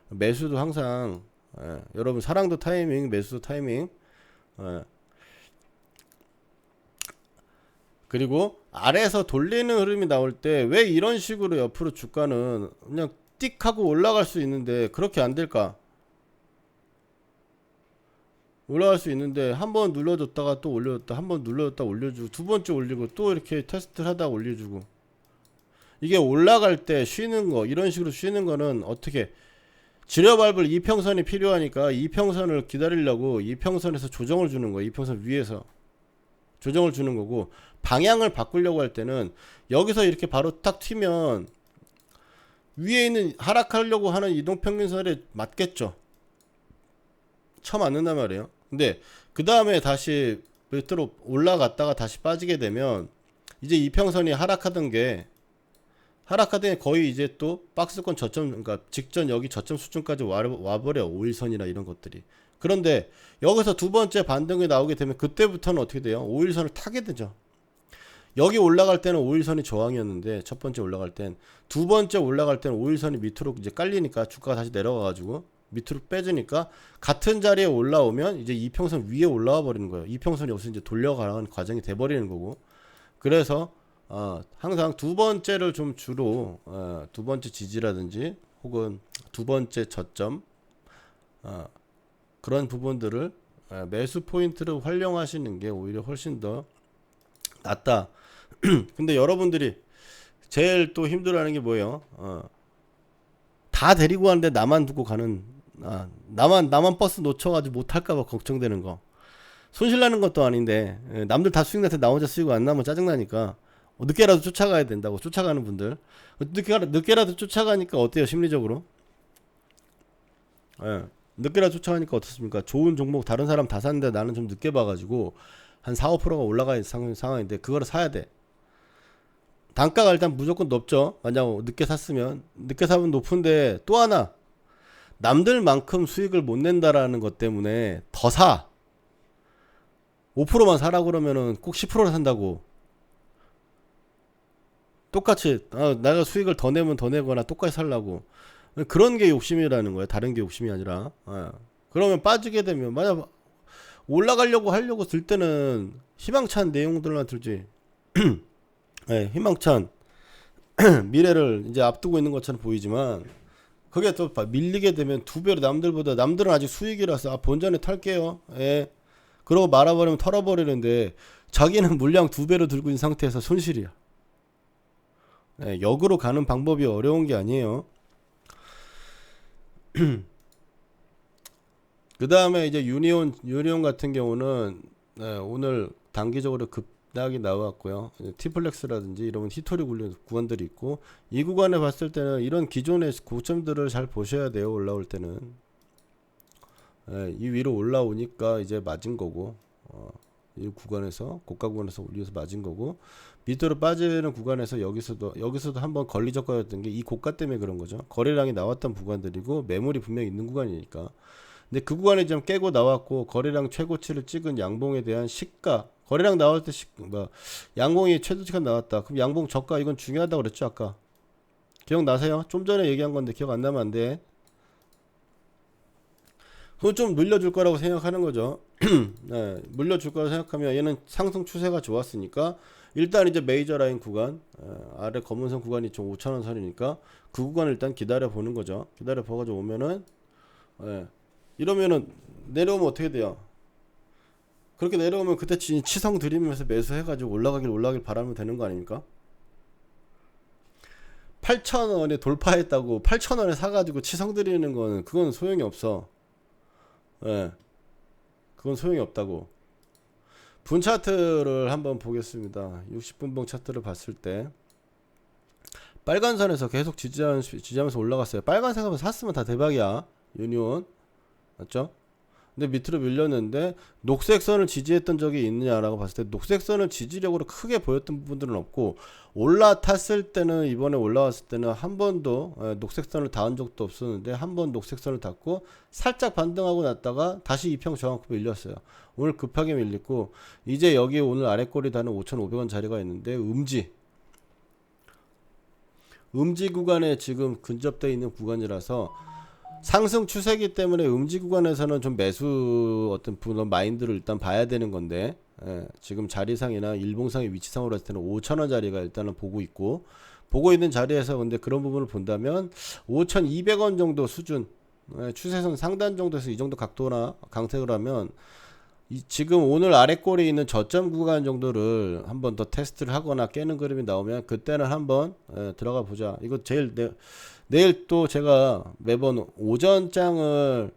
Speaker 1: 매수도 항상 여러분 사랑도 타이밍, 매수도 타이밍. 그리고 아래에서 돌리는 흐름이 나올 때 왜 이런 식으로 옆으로 주가는 그냥 띡 하고 올라갈 수 있는데 그렇게 안 될까? 올라갈 수 있는데 한번 눌러줬다가 또 올려줬다, 한번 눌러줬다 올려주고, 두 번째 올리고 또 이렇게 테스트를 하다가 올려주고, 이게 올라갈 때 쉬는 거, 이런 식으로 쉬는 거는 어떻게 지려밟을 이평선이 필요하니까 이평선을 기다리려고 이평선에서 조정을 주는 거예요. 이평선 위에서 조정을 주는 거고, 방향을 바꾸려고 할 때는 여기서 이렇게 바로 딱 튀면 위에 있는 하락하려고 하는 이동평균선에 맞겠죠. 쳐맞는단 말이에요. 근데 그 다음에 다시 밑으로 올라갔다가 다시 빠지게 되면 이제 이평선이 하락하던 게 거의 이제 또 박스권 저점, 그러니까 직전 여기 저점 수준까지 와버려. 5일선이나 이런 것들이. 그런데 여기서 두 번째 반등이 나오게 되면 그때부터는 어떻게 돼요? 5일선을 타게 되죠. 여기 올라갈 때는 5일선이 저항이었는데 첫 번째 올라갈 땐, 두 번째 올라갈 때는 5일선이 밑으로 이제 깔리니까 주가가 다시 내려가 가지고 밑으로 빼지니까 같은 자리에 올라오면 이제 이평선 위에 올라와 버리는 거예요. 이평선이 없이 이제 돌려가는 과정이 돼 버리는 거고. 그래서 항상 두 번째를 좀 주로 두 번째 지지라든지 혹은 두 번째 저점 그런 부분들을 매수 포인트를 활용하시는 게 오히려 훨씬 더 낫다. 근데 여러분들이 제일 또 힘들어하는 게 뭐예요? 다 데리고 가는데 나만 두고 가는, 나만 버스 놓쳐가지고 못할까봐 걱정되는 거. 손실나는 것도 아닌데 남들 다 수익 나한테 나 혼자 수익 안 나면 짜증나니까 늦게라도 쫓아가야 된다고. 쫓아가는 분들 늦게라도 쫓아가니까 어때요 심리적으로? 예. 늦게라도 쫓아가니까 어떻습니까? 좋은 종목 다른 사람 다 샀는데 나는 좀 늦게 봐가지고 한 4, 5%가 올라가 있는 상황인데 그거를 사야 돼. 단가가 일단 무조건 높죠. 만약 늦게 샀으면. 늦게 사면 높은데 또 하나, 남들만큼 수익을 못 낸다라는 것 때문에 더 사. 5%만 사라고 그러면은 꼭 10%를 산다고. 똑같이 내가 수익을 더 내면 더 내거나 똑같이 살라고. 그런 게 욕심이라는 거예요. 다른 게 욕심이 아니라. 그러면 빠지게 되면 만약 올라가려고 하려고 들 때는 희망찬 내용들만 들지. 네, 희망찬 미래를 이제 앞두고 있는 것처럼 보이지만 그게 또 밀리게 되면 두 배로 남들은 아직 수익이라서 본전에 탈게요. 예. 그러고 말아버리면 털어버리는데 자기는 물량 두 배로 들고 있는 상태에서 손실이야. 예, 역으로 가는 방법이 어려운 게 아니에요. 그 다음에 이제 유니온 같은 경우는 오늘 단기적으로 급락이 나왔고요. 티플렉스라든지 이런 히토리 구간들이 있고, 이 구간에 봤을 때는 이런 기존의 고점들을 잘 보셔야 돼요. 올라올 때는 이 위로 올라오니까 이제 맞은 거고, 이 구간에서 고가 구간에서 올려서 맞은 거고, 밑으로 빠지는 구간에서 여기서도 한번 걸리적거렸던 게 이 고가 때문에 그런 거죠. 거래량이 나왔던 구간들이고 매물이 분명히 있는 구간이니까. 근데 그 구간에 좀 깨고 나왔고, 거래량 최고치를 찍은 양봉에 대한 시가, 거래량 나올 때 양봉이 최저치가 나왔다. 그럼 양봉 저가, 이건 중요하다고 그랬죠 아까. 기억나세요? 좀 전에 얘기한 건데 기억 안 나면 안 돼. 그건 좀 물려줄 거라고 생각하는 거죠. 네, 물려줄 거라고 생각하면 얘는 상승 추세가 좋았으니까 일단 이제 메이저 라인 구간, 아래 검은선 구간이 좀 5,000원 선이니까 그 구간을 일단 기다려 보는 거죠. 기다려 보가지고 오면은, 이러면은 내려오면 어떻게 돼요? 그렇게 내려오면 그때 치성 들이면서 매수해가지고 올라가길 바라면 되는 거 아닙니까? 8,000원에 돌파했다고 8,000원에 사가지고 치성 들이는 거는 그건 소용이 없어. 그건 소용이 없다고. 분 차트를 한번 보겠습니다. 60분봉 차트를 봤을 때 빨간 선에서 계속 지지하면서 올라갔어요. 빨간색으로 샀으면 다 대박이야. 유니온 맞죠? 근데 밑으로 밀렸는데 녹색 선을 지지했던 적이 있느냐라고 봤을 때 녹색 선을 지지력으로 크게 보였던 부분들은 없고, 올라탔을 때는, 이번에 올라왔을 때는 한 번도 녹색 선을 닿은 적도 없었는데 한 번 녹색 선을 닿고 살짝 반등하고 났다가 다시 이평 저항급 밀렸어요. 오늘 급하게 밀렸고, 이제 여기 오늘 아래꼬리 다는 5,500원 자리가 있는데 음지 구간에 지금 근접되어 있는 구간이라서 상승 추세기 때문에 음지 구간에서는 좀 매수 어떤 마인드를 일단 봐야 되는 건데, 지금 자리상이나 일봉상의 위치상으로 했을 때는 5,000원 자리가 일단은 보고 있는 자리에서, 근데 그런 부분을 본다면 5,200원 정도 수준, 추세선 상단 정도에서 이 정도 각도나 강색을 하면 지금 오늘 아래꼴에 있는 저점 구간 정도를 한번 더 테스트를 하거나 깨는 그림이 나오면 그때는 한번 들어가 보자. 이거 내일 또 제가 매번 오전장에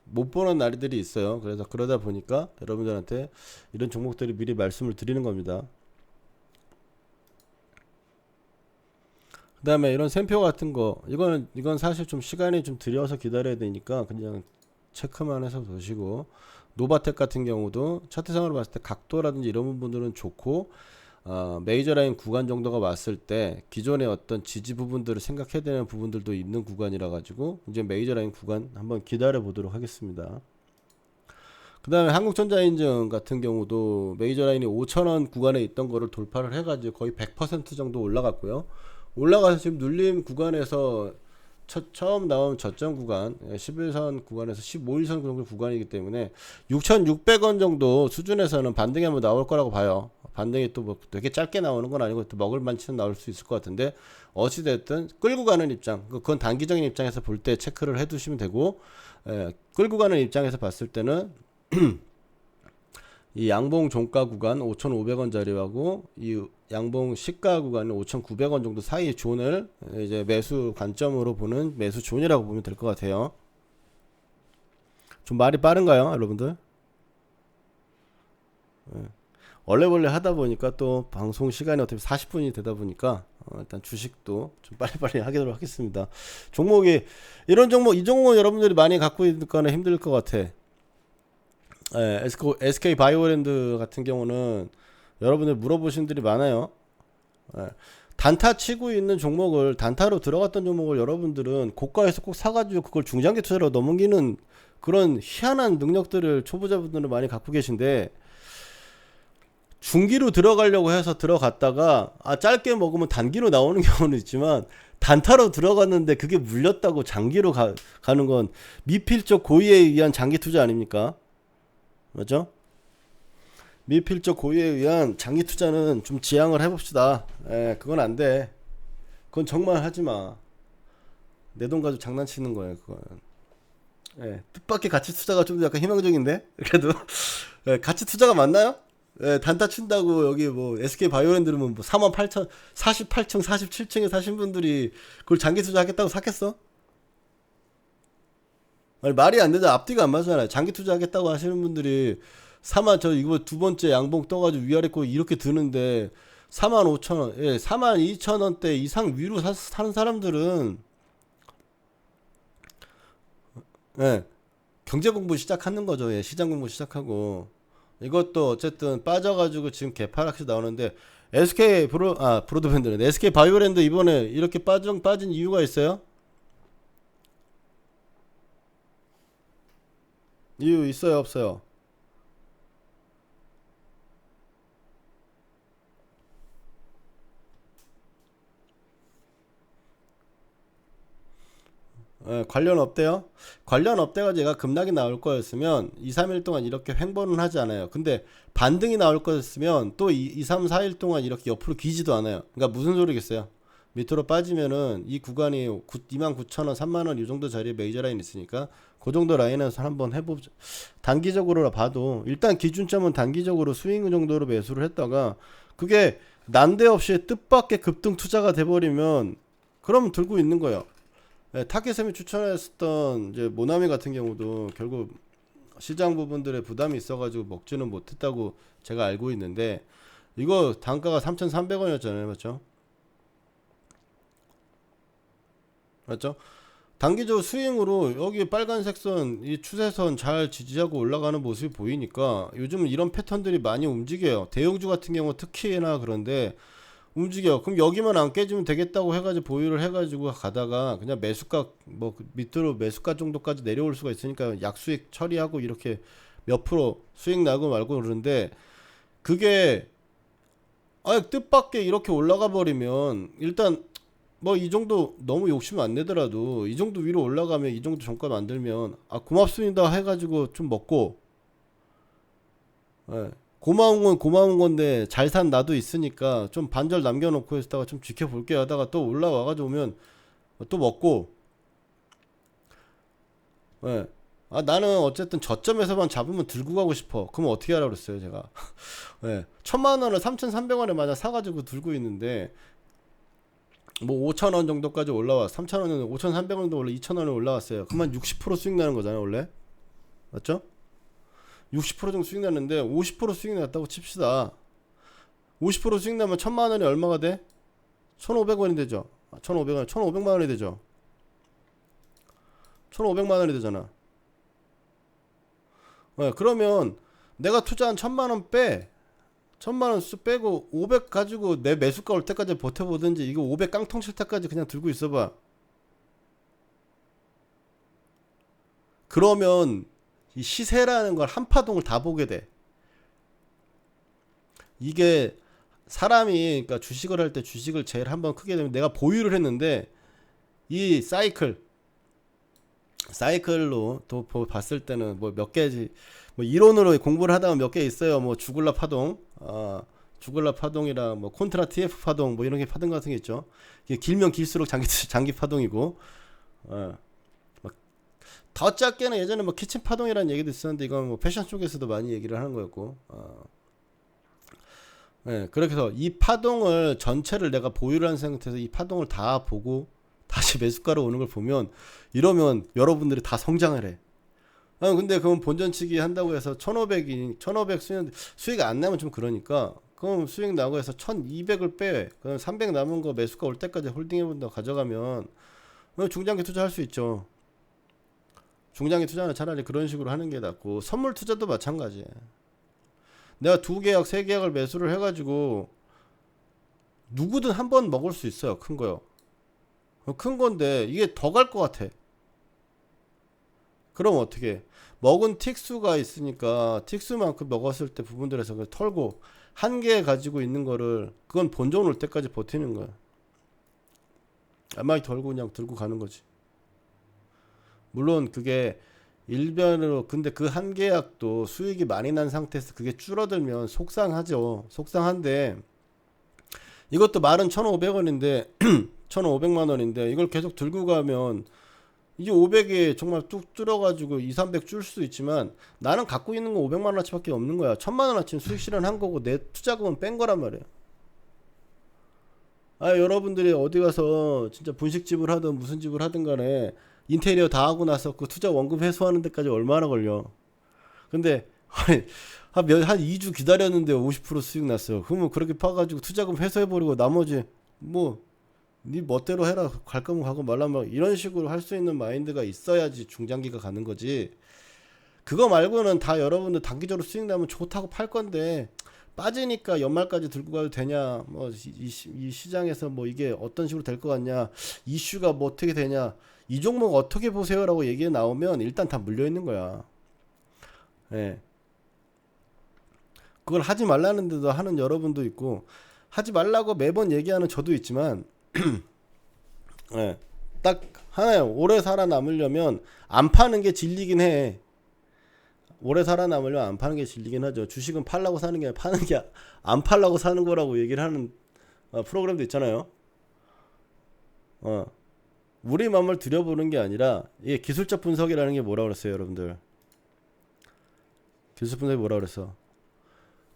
Speaker 1: 못 보는 날들이 있어요. 그래서 그러다 보니까 여러분들한테 이런 종목들이 미리 말씀을 드리는 겁니다. 그 다음에 이런 샘표 같은 거, 이건 사실 좀 시간이 좀 들여서 기다려야 되니까 그냥 체크만 해서 보시고, 노바텍 같은 경우도 차트상으로 봤을 때 각도라든지 이런 부분들은 좋고, 메이저 라인 구간 정도가 왔을 때 기존의 어떤 지지 부분들을 생각해야 되는 부분들도 있는 구간이라 가지고 이제 메이저 라인 구간 한번 기다려 보도록 하겠습니다. 그 다음에 한국전자인증 같은 경우도 메이저 라인이 5,000원 구간에 있던 거를 돌파를 해가지고 거의 100% 정도 올라갔고요. 올라가서 지금 눌림 구간에서 처음 나온 저점 구간 11선 구간에서 15일선 정도 구간이기 때문에 6,600원 정도 수준에서는 반등이 한번 나올 거라고 봐요. 반등이 또 뭐 되게 짧게 나오는 건 아니고 또 먹을 만치는 나올 수 있을 것 같은데 어찌됐든 끌고 가는 입장, 그건 단기적인 입장에서 볼 때 체크를 해 두시면 되고, 끌고 가는 입장에서 봤을 때는 이 양봉 종가 구간 5,500원짜리하고 이 양봉 시가 구간은 5,900원 정도 사이 존을 이제 매수 관점으로 보는 매수 존이라고 보면 될 것 같아요. 좀 말이 빠른가요, 여러분들? 원래 하다 보니까 또 방송 시간이 어차피 40분이 되다 보니까 일단 주식도 좀 빨리빨리 하도록 하겠습니다. 종목이 이런 종목, 이 종목은 여러분들이 많이 갖고 있거나 힘들 것 같아. SK 바이오랜드 같은 경우는 여러분들 물어보신 분들이 많아요. 단타 치고 있는 종목을, 단타로 들어갔던 종목을 여러분들은 고가에서 꼭 사가지고 그걸 중장기 투자로 넘기는 그런 희한한 능력들을 초보자분들은 많이 갖고 계신데, 중기로 들어가려고 해서 들어갔다가 짧게 먹으면 단기로 나오는 경우는 있지만, 단타로 들어갔는데 그게 물렸다고 장기로 가는 건 미필적 고의에 의한 장기 투자 아닙니까? 맞죠? 미필적 고의에 의한 장기 투자는 좀 지양을 해봅시다. 그건 안 돼. 그건 정말 하지 마. 내 돈 가지고 장난치는 거예요, 그건. 뜻밖의 가치 투자가 좀 약간 희망적인데? 그래도, 가치 투자가 맞나요? 단타 친다고 여기 뭐 SK 바이오랜드는 뭐 48,000, 48층, 47층에 사신 분들이 그걸 장기 투자 하겠다고 샀겠어? 아니, 말이 안 되잖아. 앞뒤가 안 맞잖아요. 장기 투자하겠다고 하시는 분들이 4만, 저 이거 두 번째 양봉 떠가지고 위아래 거 이렇게 드는데 45,000원, 42,000원대 이상 위로 사는 사람들은, 경제 공부 시작하는 거죠. 시장 공부 시작하고. 이것도 어쨌든 빠져가지고 지금 개파락시 나오는데, 브로드밴드는 SK 바이오랜드 이번에 이렇게 빠진 이유가 있어요? 이유 있어요, 없어요? 관련 업대요? 관련 업대가 제가 급락이 나올 거였으면 2, 3일 동안 이렇게 횡보는 하지 않아요. 근데 반등이 나올 거였으면 또 2, 3, 4일 동안 이렇게 옆으로 기지도 않아요. 그러니까 무슨 소리겠어요? 밑으로 빠지면은 이 구간이 29,000원, 3만원 이 정도 자리에 메이저 라인 있으니까 그 정도 라인에서 한번 해보죠. 단기적으로 봐도 일단 기준점은 단기적으로 스윙 정도로 매수를 했다가 그게 난데없이 뜻밖의 급등 투자가 돼버리면 그럼 들고 있는 거예요. 타겟샘이 추천했었던 이제 모나미 같은 경우도 결국 시장 부분들의 부담이 있어가지고 먹지는 못했다고 제가 알고 있는데, 이거 단가가 3,300원이었잖아요, 맞죠? 맞죠? 단기적 스윙으로 여기 빨간색 선, 이 추세선 잘 지지하고 올라가는 모습이 보이니까 요즘은 이런 패턴들이 많이 움직여요. 대형주 같은 경우 특히나 그런데 움직여. 그럼 여기만 안 깨지면 되겠다고 해가지고 보유를 해가지고 가다가 그냥 매수가 뭐 밑으로 매수가 정도까지 내려올 수가 있으니까 약수익 처리하고 이렇게 몇 프로 수익 나고 말고 그러는데, 그게 뜻밖의 이렇게 올라가 버리면 일단 뭐 이 정도 너무 욕심 안 내더라도 이 정도 위로 올라가면 이 정도 종가 만들면 고맙습니다 해가지고 좀 먹고, 고마운 건 고마운 건데 잘 산 나도 있으니까 좀 반절 남겨놓고 있다가 좀 지켜볼게 하다가 또 올라와가지고 오면 또 먹고, 예. 나는 어쨌든 저점에서만 잡으면 들고 가고 싶어. 그럼 어떻게 하라고 그랬어요, 제가. 1,000만 원을 3,300원에 마냥 사가지고 들고 있는데, 뭐 5,000원 정도까지 올라와. 3,000원은 5,300원도 원래 2,000원에 올라왔어요. 그만 60% 수익 나는 거잖아요, 원래. 맞죠? 60% 정도 수익 나는데 50% 수익 났다고 칩시다. 50% 수익 나면 1,000만 원이 얼마가 돼? 1,500원이 되죠. 1,500원, 1,500만 원이 되죠. 1,500만 원이 되잖아. 그러면 내가 투자한 1,000만 원 빼. 천만 원 쑥 빼고 500 가지고 내 매수가 올 때까지 버텨보든지, 이거 500 깡통 칠 때까지 그냥 들고 있어봐. 그러면 이 시세라는 걸 한 파동을 다 보게 돼. 이게 사람이, 그러니까 주식을 할 때 주식을 제일 한번 크게 되면, 내가 보유를 했는데 이 사이클로 또 봤을 때는 뭐 몇 개지, 뭐 이론으로 공부를 하다 보면 몇 개 있어요. 뭐 주글라 파동, 주글라 파동이랑 뭐 콘트라 TF 파동, 뭐 이런 게 파동 같은 게 있죠. 이게 길면 길수록 장기 파동이고, 더 작게는 예전에 뭐 키친 파동이라는 얘기도 있었는데, 이건 뭐 패션 쪽에서도 많이 얘기를 하는 거였고, 그렇게 해서 이 파동을 전체를 내가 보유를 한 상태에서 이 파동을 다 보고 다시 매수가로 오는 걸 보면, 이러면 여러분들이 다 성장을 해. 근데 그럼 본전치기 한다고 해서 1500 수익 안 나면 좀 그러니까, 그럼 수익 나고 해서 1200을 빼. 그럼 300 남은 거 매수가 올 때까지 홀딩해본다고 가져가면 중장기 투자할 수 있죠. 중장기 투자는 차라리 그런 식으로 하는 게 낫고, 선물 투자도 마찬가지야. 내가 2계약, 3계약을 매수를 해가지고 누구든 한 번 먹을 수 있어요. 큰 거요. 큰 건데 이게 더 갈 것 같아. 그럼 어떻게? 먹은 틱수가 있으니까 틱수만큼 먹었을 때 부분들에서 그걸 털고, 한 개 가지고 있는 거를, 그건 본전 올 때까지 버티는 거야. 아마 덜고 그냥 들고 가는 거지. 물론 그게 일변으로, 근데 그 한 계약도 수익이 많이 난 상태에서 그게 줄어들면 속상하죠. 속상한데, 이것도 말은 1,500원인데 1,500만 원인데 이걸 계속 들고 가면 이게 500에 정말 뚝 줄어가지고 2, 300 줄 수도 있지만, 나는 갖고 있는 건 500만 원어치밖에 없는 거야. 1,000만 원어치는 수익 실현한 거고 내 투자금은 뺀 거란 말이야. 여러분들이 어디 가서 진짜 분식집을 하든 무슨 집을 하든 간에 인테리어 다 하고 나서 그 투자 원금 회수하는 데까지 얼마나 걸려. 근데 한 2주 기다렸는데 50% 수익 났어요. 그러면 그렇게 파가지고 투자금 회수해버리고 나머지 뭐 네 멋대로 해라, 갈 거면 가고 말라면, 이런 식으로 할 수 있는 마인드가 있어야지 중장기가 가는 거지. 그거 말고는 다 여러분들 단기적으로 수익 나면 좋다고 팔 건데, 빠지니까 연말까지 들고 가도 되냐, 뭐 이 시장에서 뭐 이게 어떤 식으로 될 것 같냐, 이슈가 뭐 어떻게 되냐, 이 종목 어떻게 보세요라고 얘기 나오면 일단 다 물려 있는 거야. 예. 그걸 하지 말라는데도 하는 여러분도 있고, 하지 말라고 매번 얘기하는 저도 있지만, 예. 딱 하나요. 오래 살아남으려면 안 파는 게 진리긴 해. 오래 살아남으려면 안 파는 게 진리긴 하죠. 주식은 팔라고 사는 게 아니라 파는 게, 안 팔라고 사는 거라고 얘기를 하는 프로그램도 있잖아요. 우리 마음을 들여보는 게 아니라, 이게 기술적 분석이라는 게 뭐라 그랬어요, 여러분들? 기술적 분석이 뭐라 그랬어?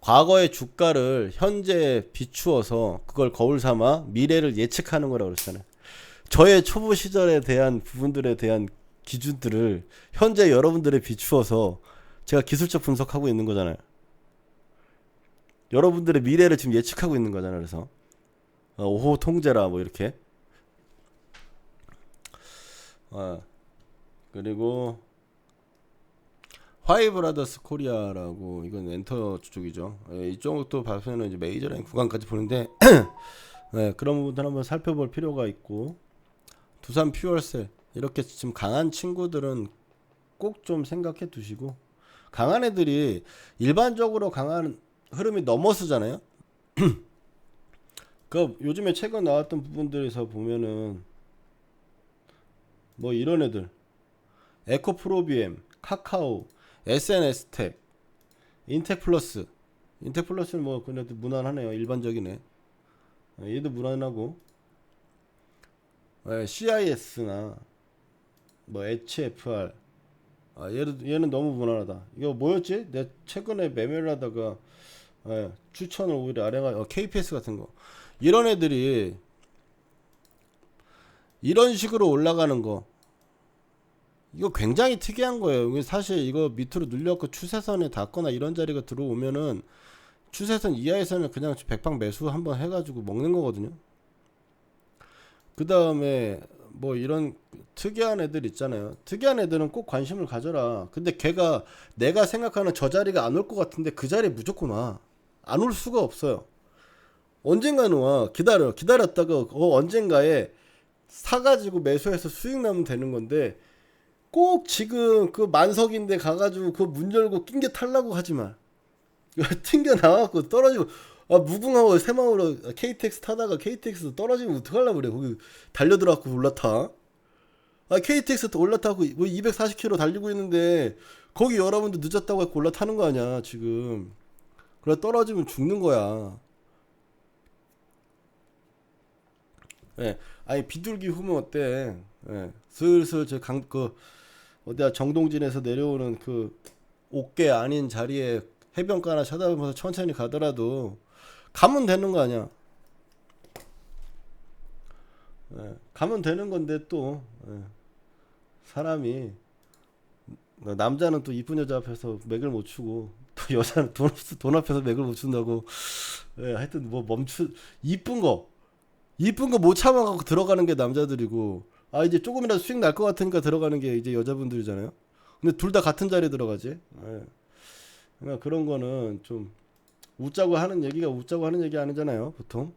Speaker 1: 과거의 주가를 현재에 비추어서 그걸 거울 삼아 미래를 예측하는 거라고 그랬잖아요. 저의 초보 시절에 대한 부분들에 대한 기준들을 현재 여러분들에 비추어서 제가 기술적 분석하고 있는 거잖아요. 여러분들의 미래를 지금 예측하고 있는 거잖아요. 그래서 5호 통제라 뭐 이렇게. 그리고 화이브라더스 코리아라고, 이건 엔터 쪽이죠. 이쪽도 봐서는 이제 메이저 라인 구간까지 보는데 그런 부분들 한번 살펴볼 필요가 있고, 두산 퓨얼셀, 이렇게 지금 강한 친구들은 꼭 좀 생각해 두시고, 강한 애들이 일반적으로 강한 흐름이 넘어서잖아요. 그 요즘에 최근 나왔던 부분들에서 보면은 뭐 이런 애들, 에코프로비엠, 카카오, SNS텍, 인텍플러스. 인텍플러스는 뭐 그래도 무난하네요. 일반적이네. 얘도 무난하고, CIS나 뭐 HFR, 얘는 너무 무난하다. 이거 뭐였지? 내 최근에 매매를 하다가 추천을 오히려 아래가 KPS 같은 거, 이런 애들이 이런 식으로 올라가는 거, 이거 굉장히 특이한 거예요. 사실 이거 밑으로 눌려갖고 추세선에 닿거나 이런 자리가 들어오면은 추세선 이하에서는 그냥 백방 매수 한번 해가지고 먹는 거거든요. 그 다음에 뭐 이런 특이한 애들 있잖아요. 특이한 애들은 꼭 관심을 가져라. 근데 걔가 내가 생각하는 저 자리가 안 올 것 같은데 그 자리에 무조건 와. 안 올 수가 없어요. 언젠가는 와. 기다렸다가 언젠가에 사가지고 매수해서 수익 나면 되는 건데 꼭 지금 그 만석인데 가가지고 그 문 열고 낑겨 탈라고 하지 마. 튕겨 나와갖고 떨어지고 무궁화호 새마을로 KTX 타다가 KTX 떨어지면 어떡하려고 그래. 거기 달려들어갖고 올라타. KTX 올라타고 뭐 240km 달리고 있는데 거기 여러분들 늦었다고 해서 올라타는 거 아니야 지금. 그래 떨어지면 죽는 거야. 예. 아니 비둘기 후면 어때? 예. 슬슬 어디야 정동진에서 내려오는 그 옥계 아닌 자리에 해변가나 쳐다보면서 천천히 가더라도 가면 되는 거 아니야. 예. 가면 되는 건데 또 사람이 남자는 또 이쁜 여자 앞에서 맥을 못 추고 또 여자는 돈 앞에서 맥을 못 춘다고. 하여튼 뭐 이쁜 거 못 참아갖고 들어가는 게 남자들이고 이제 조금이라도 수익 날 것 같으니까 들어가는 게 이제 여자분들이잖아요. 근데 둘 다 같은 자리에 들어가지. 그러니까 그런 거는 좀 웃자고 하는 얘기 아니잖아요 보통.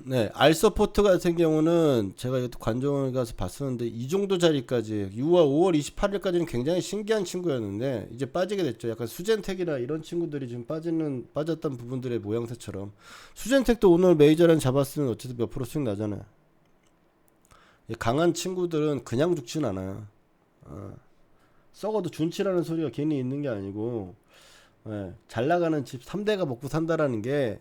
Speaker 1: 네, 알서포트 같은 경우는 제가 이것도 관종을 가서 봤었는데 이 정도 자리까지 5월 28일까지는 굉장히 신기한 친구였는데 이제 빠지게 됐죠. 약간 수젠텍이나 이런 친구들이 지금 빠졌던 부분들의 모양새처럼 수젠텍도 오늘 메이저라인 잡았으면 어쨌든 몇 프로 수익 나잖아요. 강한 친구들은 그냥 죽진 않아요. 썩어도 준치라는 소리가 괜히 있는 게 아니고 잘 나가는 집 3대가 먹고 산다라는 게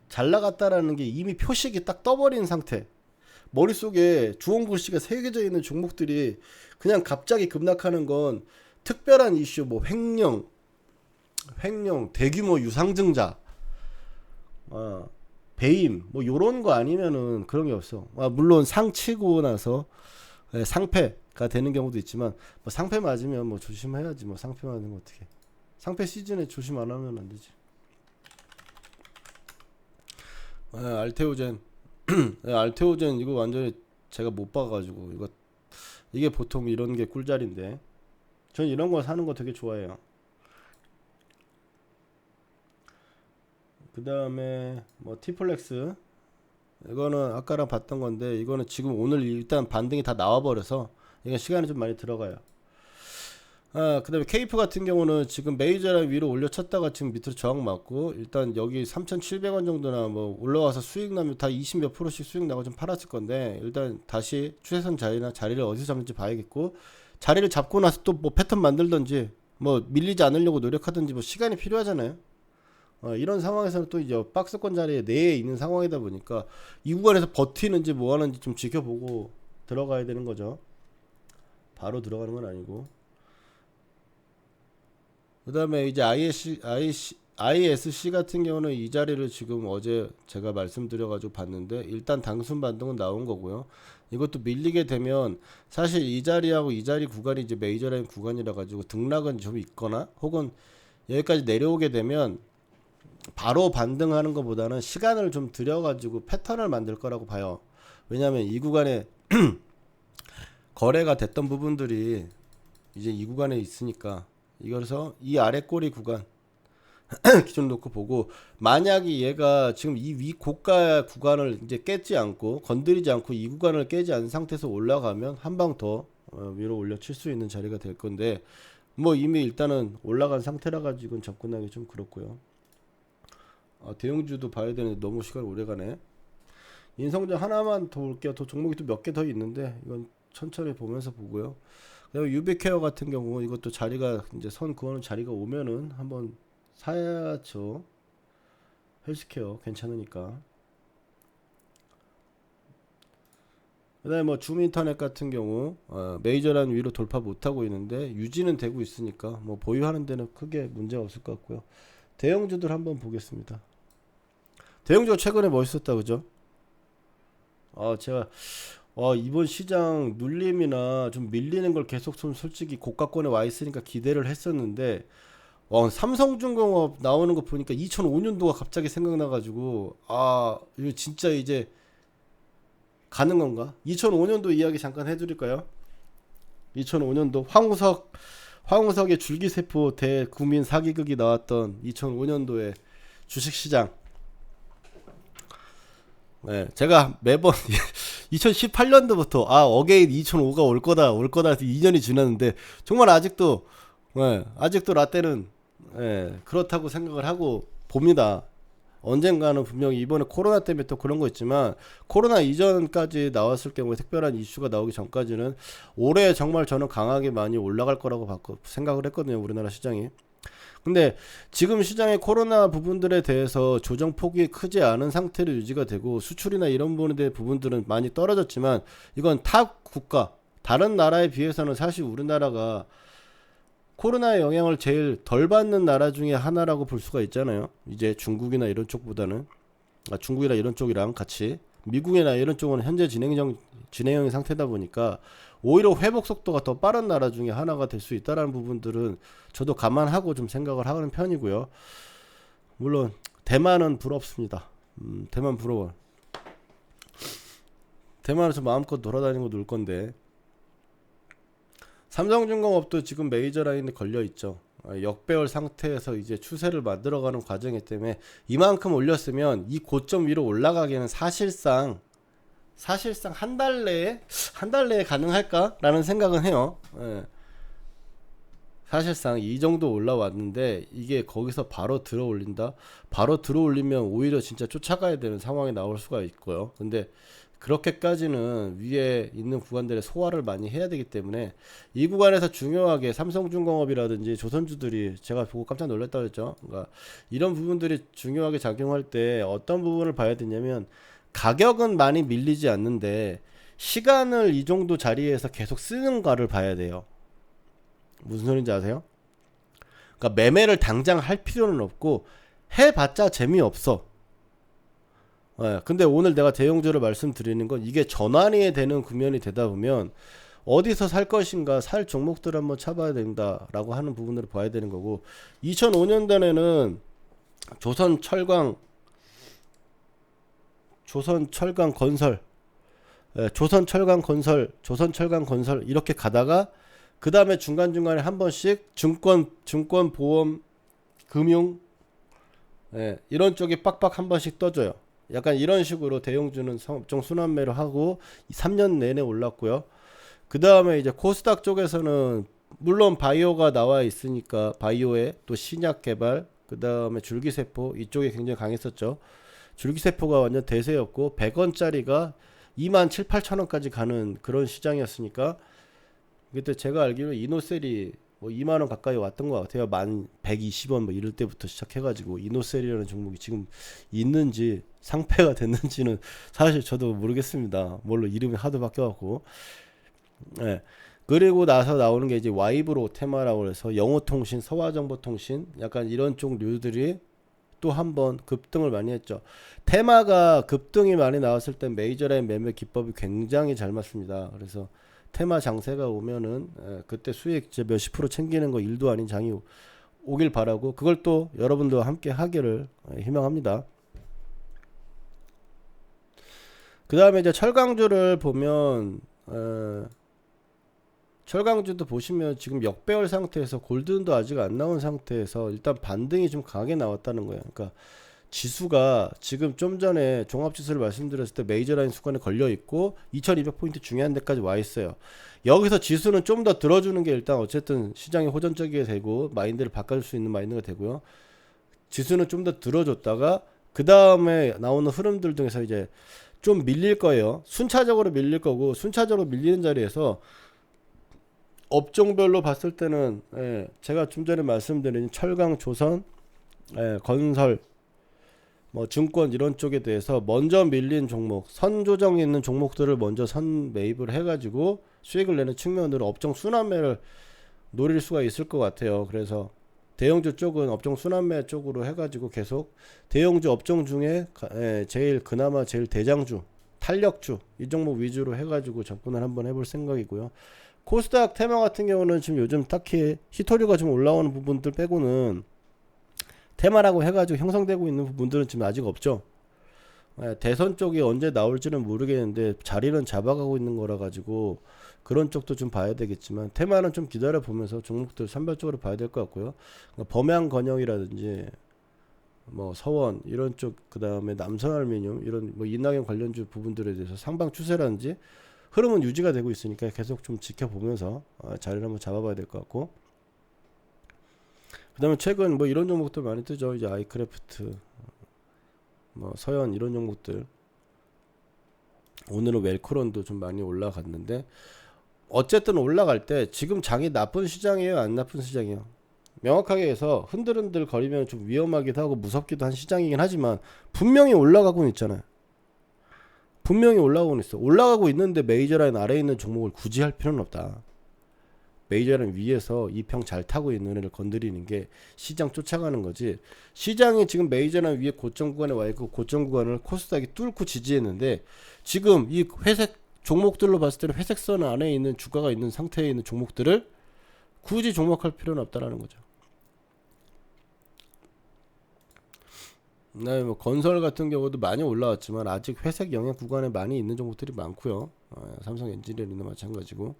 Speaker 1: 잘 나갔다라는 게 이미 표식이 딱 떠버린 상태. 머릿속에 주홍 글씨가 새겨져 있는 종목들이 그냥 갑자기 급락하는 건 특별한 이슈, 뭐 횡령, 대규모 유상증자, 배임, 뭐 요런 거 아니면은 그런 게 없어. 물론 상 치고 나서 상패가 되는 경우도 있지만 뭐 상패 맞으면 뭐 조심해야지. 뭐 상패 맞는 거 어떻게? 상패 시즌에 조심 안 하면 안 되지. 알테오젠 알테오젠 이거 완전히 제가 못 봐가지고 이게 보통 이런 게 꿀자리인데 전 이런 거 사는 거 되게 좋아해요. 그 다음에 뭐 티플렉스 이거는 아까랑 봤던 건데 이거는 지금 오늘 일단 반등이 다 나와버려서 이건 시간이 좀 많이 들어가요. 그 다음에 케이프 같은 경우는 지금 메이저랑 위로 올려쳤다가 지금 밑으로 저항 맞고 일단 여기 3,700원 정도나 뭐 올라와서 수익 나면 다 20 몇 프로씩 수익 나고 좀 팔았을 건데 일단 다시 추세선 자리를 어디서 잡는지 봐야겠고 자리를 잡고 나서 또 뭐 패턴 만들던지 뭐 밀리지 않으려고 노력하든지 뭐 시간이 필요하잖아요. 이런 상황에서는 또 이제 박스권 자리에 내에 있는 상황이다 보니까 이 구간에서 버티는지 뭐 하는지 좀 지켜보고 들어가야 되는 거죠. 바로 들어가는 건 아니고. 그 다음에 이제 ISC 같은 경우는 이 자리를 지금 어제 제가 말씀드려가지고 봤는데 일단 단순 반등은 나온 거고요. 이것도 밀리게 되면 사실 이 자리하고 이 자리 구간이 이제 메이저라인 구간이라 가지고 등락은 좀 있거나 혹은 여기까지 내려오게 되면 바로 반등하는 것보다는 시간을 좀 들여가지고 패턴을 만들 거라고 봐요. 왜냐하면 이 구간에 거래가 됐던 부분들이 이제 이 구간에 있으니까 이거서 이 아래 꼬리 구간 기준 놓고 보고 만약에 얘가 지금 이 위 고가 구간을 이제 깼지 않고 건드리지 않고 이 구간을 깨지 않은 상태에서 올라가면 한 방 더 위로 올려칠 수 있는 자리가 될 건데 뭐 이미 일단은 올라간 상태라 가지고 접근하기 좀 그렇고요. 대형주도 봐야 되는데 너무 시간 오래 가네. 인성장 하나만 더 볼게요. 더 종목이 또 몇 개 더 있는데 이건 천천히 보면서 보고요. 그다음에 유비케어 같은 경우 이것도 자리가 이제 선 그어는 자리가 오면은 한번 사야죠. 헬스케어 괜찮으니까. 그다음에 뭐 줌인터넷 같은 경우 메이저란 위로 돌파 못하고 있는데 유지는 되고 있으니까 뭐 보유하는 데는 크게 문제가 없을 것 같고요. 대형주들 한번 보겠습니다. 대형주가 최근에 멋있었다 그죠? 제가 이번 시장 눌림이나 좀 밀리는 걸 계속 좀 솔직히 고가권에 와 있으니까 기대를 했었는데 삼성중공업 나오는 거 보니까 2005년도가 갑자기 생각나가지고 이거 진짜 이제 가는 건가? 2005년도 이야기 잠깐 해드릴까요? 2005년도 황우석의 줄기세포 대국민 사기극이 나왔던 2005년도에 주식시장. 네, 제가 매번 2018년도부터 어게인 2005가 올 거다 해서 2년이 지났는데 정말 아직도 아직도 라떼는 그렇다고 생각을 하고 봅니다. 언젠가는 분명히 이번에 코로나 때문에 또 그런 거 있지만 코로나 이전까지 나왔을 경우에 특별한 이슈가 나오기 전까지는 올해 정말 저는 강하게 많이 올라갈 거라고 생각을 했거든요. 우리나라 시장이. 근데 지금 시장의 코로나 부분들에 대해서 조정폭이 크지 않은 상태로 유지가 되고 수출이나 이런 부분들은 많이 떨어졌지만 이건 타 국가 다른 나라에 비해서는 사실 우리나라가 코로나의 영향을 제일 덜 받는 나라 중에 하나라고 볼 수가 있잖아요. 이제 중국이나 이런 쪽보다는 중국이나 이런 쪽이랑 같이 미국이나 이런 쪽은 현재 진행형의 상태다 보니까 오히려 회복 속도가 더 빠른 나라 중에 하나가 될 수 있다라는 부분들은 저도 감안하고 좀 생각을 하는 편이고요. 물론 대만은 부럽습니다. 대만 부러워. 대만에서 마음껏 돌아다니고 놀 건데 삼성중공업도 지금 메이저 라인에 걸려 있죠. 역배열 상태에서 이제 추세를 만들어가는 과정이기 때문에 이만큼 올렸으면 이 고점 위로 올라가기에는 사실상 한 달 내에 가능할까라는 생각은 해요. 사실상 이 정도 올라왔는데 이게 거기서 바로 들어 올린다? 바로 들어 올리면 오히려 진짜 쫓아가야 되는 상황이 나올 수가 있고요. 근데 그렇게까지는 위에 있는 구간들의 소화를 많이 해야 되기 때문에 이 구간에서 중요하게 삼성중공업이라든지 조선주들이 제가 보고 깜짝 놀랐다고 했죠. 그러니까 이런 부분들이 중요하게 작용할 때 어떤 부분을 봐야 되냐면 가격은 많이 밀리지 않는데 시간을 이 정도 자리에서 계속 쓰는가를 봐야 돼요. 무슨 소린지 아세요? 그러니까 매매를 당장 할 필요는 없고 해봤자 재미없어. 근데 오늘 내가 대형주를 말씀드리는 건 이게 전환이 되는 국면이 되다 보면 어디서 살 것인가 살 종목들을 한번 찾아봐야 된다라고 하는 부분을 봐야 되는 거고 2005년도에는 조선철강 건설 이렇게 가다가 그 다음에 중간중간에 한 번씩 증권 보험 금융 이런 쪽이 빡빡 한 번씩 떠줘요. 약간 이런 식으로 대형주는 업종 순환매를 하고 3년 내내 올랐고요. 그 다음에 이제 코스닥 쪽에서는 물론 바이오가 나와 있으니까 바이오에 또 신약 개발 그 다음에 줄기세포 이쪽이 굉장히 강했었죠. 줄기세포가 완전 대세였고 100원짜리가 2만 7, 8천원까지 가는 그런 시장이었으니까 그때 제가 알기로 이노셀이 뭐 2만원 가까이 왔던 것 같아요. 1,120원 뭐 이럴 때부터 시작해가지고 이노셀이라는 종목이 지금 있는지 상폐가 됐는지는 사실 저도 모르겠습니다. 뭘로 이름이 하도 바뀌어갖고 그리고 나서 나오는 게 이제 와이브로 테마라고 해서 영호통신, 서화정보통신 약간 이런 쪽 류들이 또 한 번 급등을 많이 했죠. 테마가 급등이 많이 나왔을 때 메이저라인 매매 기법이 굉장히 잘 맞습니다. 그래서 테마 장세가 오면은 그때 수익 이제 몇십 프로 챙기는 거 일도 아닌 장이 오길 바라고 그걸 또 여러분도 함께 하기를 희망합니다. 그 다음에 이제 철강주를 보면 철강주도 보시면 지금 역배열 상태에서 골든도 아직 안 나온 상태에서 일단 반등이 좀 강하게 나왔다는 거예요. 그러니까 지수가 지금 좀 전에 종합지수를 말씀드렸을 때 메이저라인 수간에 걸려 있고 2200포인트 중요한 데까지 와 있어요. 여기서 지수는 좀 더 들어주는 게 일단 어쨌든 시장이 호전적이게 되고 마인드를 바꿔줄 수 있는 마인드가 되고요. 지수는 좀 더 들어줬다가 그 다음에 나오는 흐름들 중에서 이제 좀 밀릴 거예요. 순차적으로 밀릴 거고 순차적으로 밀리는 자리에서 업종별로 봤을 때는 제가 좀 전에 말씀드린 철강, 조선, 건설 뭐 증권 이런 쪽에 대해서 먼저 밀린 종목 선조정이 있는 종목들을 먼저 선 매입을 해가지고 수익을 내는 측면으로 업종 순환매를 노릴 수가 있을 것 같아요. 그래서 대형주 쪽은 업종 순환매 쪽으로 해가지고 계속 대형주 업종 중에 그나마 제일 대장주 탄력주 이 종목 위주로 해가지고 접근을 한번 해볼 생각이고요. 코스닥 테마 같은 경우는 지금 요즘 딱히 히토류가 좀 올라오는 부분들 빼고는 테마라고 해가지고 형성되고 있는 부분들은 지금 아직 없죠. 대선 쪽이 언제 나올지는 모르겠는데 자리는 잡아가고 있는 거라 가지고 그런 쪽도 좀 봐야 되겠지만 테마는 좀 기다려 보면서 종목들 산발적으로 봐야 될 것 같고요. 그러니까 범양건영이라든지 뭐 서원 이런 쪽, 그 다음에 남선알루미늄 이런 뭐 이낙연 관련주 부분들에 대해서 상방 추세라든지 흐름은 유지가 되고 있으니까 계속 좀 지켜보면서 자리를 한번 잡아봐야 될 것 같고, 그 다음에 최근 뭐 이런 종목들 많이 뜨죠. 이제 아이크래프트, 뭐 서현 이런 종목들. 오늘은 웰크론도 좀 많이 올라갔는데 어쨌든 올라갈 때 지금 장이 나쁜 시장이에요, 안 나쁜 시장이에요? 명확하게 해서 흔들흔들 거리면 좀 위험하기도 하고 무섭기도 한 시장이긴 하지만 분명히 올라가고는 있잖아요. 분명히 올라가고는 있어. 올라가고 있는데 메이저 라인 아래에 있는 종목을 굳이 할 필요는 없다. 메이저 라인 위에서 이 평 잘 타고 있는 애를 건드리는 게 시장 쫓아가는 거지. 시장이 지금 메이저 라인 위에 고점 구간에 와 있고 고점 구간을 코스닥이 뚫고 지지했는데 지금 이 회색 종목들로 봤을 때는 회색 선 안에 있는 주가가 있는 상태에 있는 종목들을 굳이 종목할 필요는 없다라는 거죠. 네, 뭐 건설 같은 경우도 많이 올라왔지만 아직 회색 영역 구간에 많이 있는 종목들이 많고요. 삼성 엔지니어링도 마찬가지고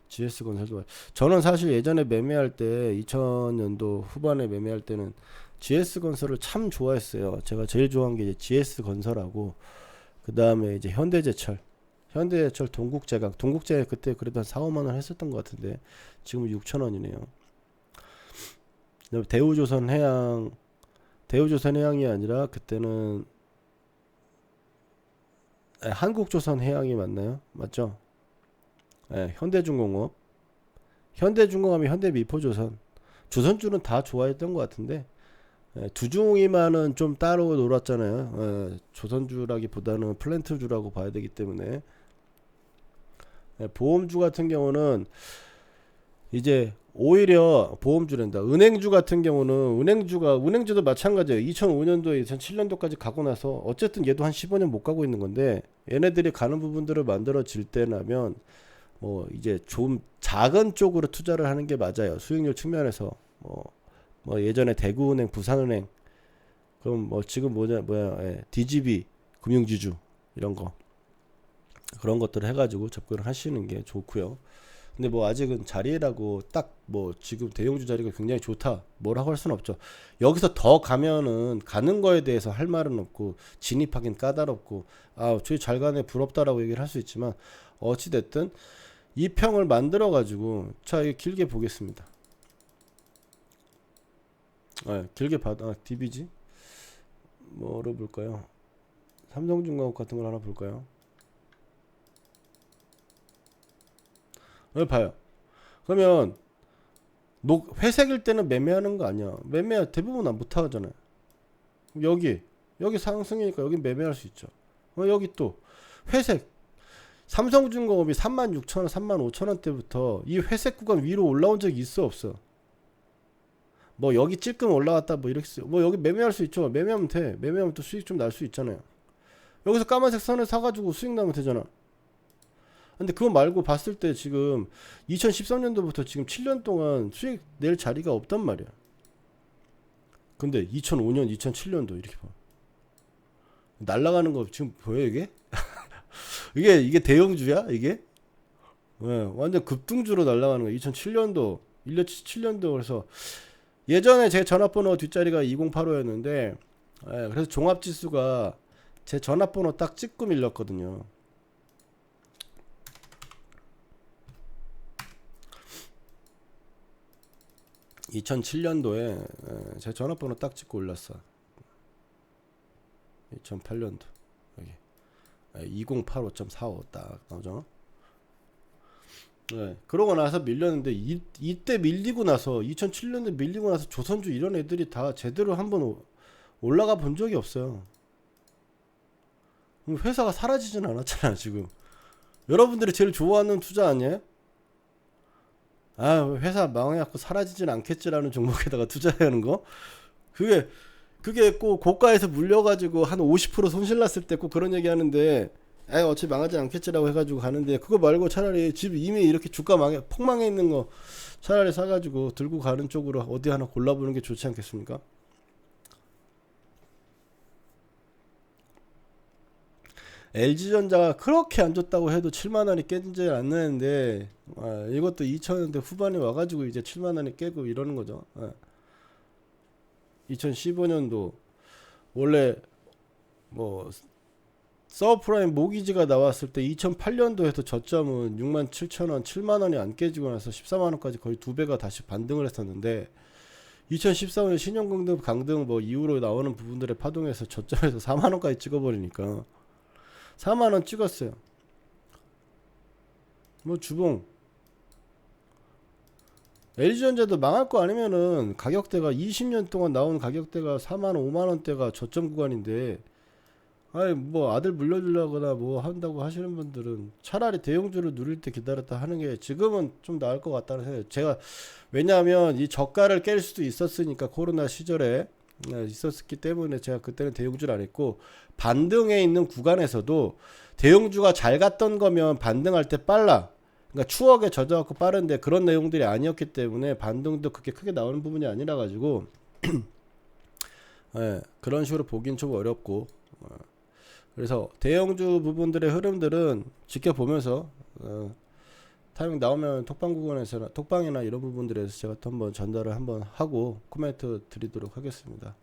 Speaker 1: GS 건설도. 저는 사실 예전에 매매할 때 2000년도 후반에 매매할 때는 GS 건설을 참 좋아했어요. 제가 제일 좋아한 게 이제 GS 건설하고 그 다음에 이제 현대제철 동국제강. 동국제 그때 그래도 한 4, 5만 원 했었던 것 같은데 지금 6천 원이네요. 대우조선해양이 아니라 그때는 한국조선해양이 맞나요? 맞죠? 현대중공업. 현대중공업이 현대미포조선. 조선주는 다 좋아했던 것 같은데 두중이만은 좀 따로 놀았잖아요. 조선주라기보다는 플랜트주라고 봐야 되기 때문에. 보험주 같은 경우는 이제 오히려 보험주랜다. 은행주 같은 경우는 은행주도 마찬가지예요. 2005년도에 2007년도까지 가고 나서 어쨌든 얘도 한 15년 못 가고 있는 건데 얘네들이 가는 부분들을 만들어질 때라면 뭐 이제 좀 작은 쪽으로 투자를 하는 게 맞아요. 수익률 측면에서 뭐 예전에 대구은행, 부산은행, 그럼 뭐 지금 DGB 금융지주 이런 거, 그런 것들을 해가지고 접근을 하시는 게 좋고요. 근데 뭐 아직은 자리라고 딱 뭐 지금 대형주 자리가 굉장히 좋다 뭐라고 할 수는 없죠. 여기서 더 가면은 가는 거에 대해서 할 말은 없고 진입하긴 까다롭고 저희 잘 가네 부럽다라고 얘기를 할 수 있지만 어찌 됐든 이 평을 만들어 가지고 자 이거 길게 보겠습니다. 길게 봐도 DBG 뭐로 볼까요? 삼성중공업 같은 걸 하나 볼까요? 봐요. 그러면 회색일 때는 매매하는 거 아니야. 매매 대부분 못 하잖아요. 여기 상승이니까 여기 매매할 수 있죠. 여기 또 회색 삼성중공업이 36,000원, 35,000원 때부터 이 회색 구간 위로 올라온 적이 있어 없어? 뭐 여기 찔끔 올라갔다 뭐 이렇게 뭐 여기 매매할 수 있죠. 매매하면 돼. 매매하면 또 수익 좀 날 수 있잖아요. 여기서 까만색 선을 사가지고 수익 나면 되잖아. 근데 그거 말고 봤을 때 지금 2013년도부터 지금 7년 동안 수익 낼 자리가 없단 말이야. 근데 2005년, 2007년도 이렇게 봐. 날아가는 거 지금 보여 이게? 이게 대형주야 이게? 완전 급등주로 날아가는 거야. 2007년도, 1년7년도 그래서 예전에 제 전화번호 뒷자리가 2085였는데 그래서 종합지수가 제 전화번호 딱 찍고 밀렸거든요. 2007년도에 제 전화번호 딱 찍고 올랐어. 2008년도 여기 2085.45 딱 나오죠. 그러고 나서 밀렸는데 이때 밀리고 나서 2007년도 밀리고 나서 조선주 이런 애들이 다 제대로 한번 올라가 본 적이 없어요. 회사가 사라지진 않았잖아 지금. 여러분들이 제일 좋아하는 투자 아니에요? 회사 망해갖고 사라지진 않겠지라는 종목에다가 투자하는 거. 그게 꼭 고가에서 물려가지고 한 50% 손실 났을 때 꼭 그런 얘기 하는데 어차피 망하지 않겠지라고 해가지고 가는데 그거 말고 차라리 집 이미 이렇게 주가 폭망해 있는 거 차라리 사가지고 들고 가는 쪽으로 어디 하나 골라보는 게 좋지 않겠습니까? LG전자가 그렇게 안 좋다고 해도 7만 원이 깨지지 않는데 이것도 2000년대 후반에 와가지고 이제 7만 원이 깨고 이러는 거죠. 2015년도 원래 뭐 서브프라임 모기지가 나왔을 때 2008년도에서 저점은 67,000원, 7만 원이 안 깨지고 나서 14만 원까지 거의 두 배가 다시 반등을 했었는데 2014년 신용강등 강등 뭐 이후로 나오는 부분들의 파동에서 저점에서 4만 원까지 찍어버리니까 4만 원 찍었어요. 뭐 주봉 LG전자도 망할 거 아니면은 가격대가 20년 동안 나온 가격대가 4만 원, 5만 원대가 저점 구간인데 아니 뭐 아들 물려주려거나 뭐 한다고 하시는 분들은 차라리 대형주를 누릴 때 기다렸다 하는 게 지금은 좀 나을 것 같다는 생각이 제가 왜냐하면 이 저가를 깰 수도 있었으니까 코로나 시절에 있었기 때문에 제가 그때는 대형주를 안 했고 반등에 있는 구간에서도 대형주가 잘 갔던 거면 반등할 때 빨라 그러니까 추억에 젖어갖고 빠른데 그런 내용들이 아니었기 때문에 반등도 그렇게 크게 나오는 부분이 아니라 가지고 예, 그런 식으로 보긴 좀 어렵고 그래서 대형주 부분들의 흐름들은 지켜보면서 타이밍 나오면 톡방 구간에서나 톡방이나 이런 부분들에서 제가 또 한번 전달을 한번 하고 코멘트 드리도록 하겠습니다.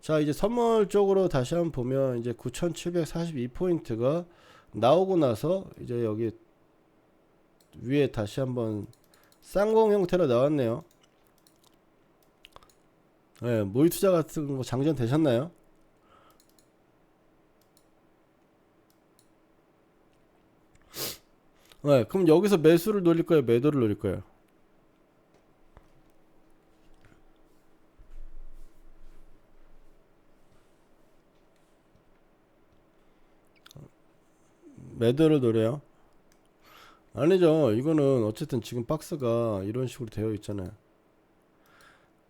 Speaker 1: 자 이제 선물 쪽으로 다시 한번 보면 이제 9742포인트가 나오고 나서 이제 여기 위에 다시 한번 쌍공 형태로 나왔네요. 네, 모의 투자 같은 거 장전 되셨나요? 네, 그럼 여기서 매수를 노릴 거예요, 매도를 노릴 거예요? 매도를 노려요? 아니죠. 이거는 어쨌든 지금 박스가 이런 식으로 되어 있잖아요.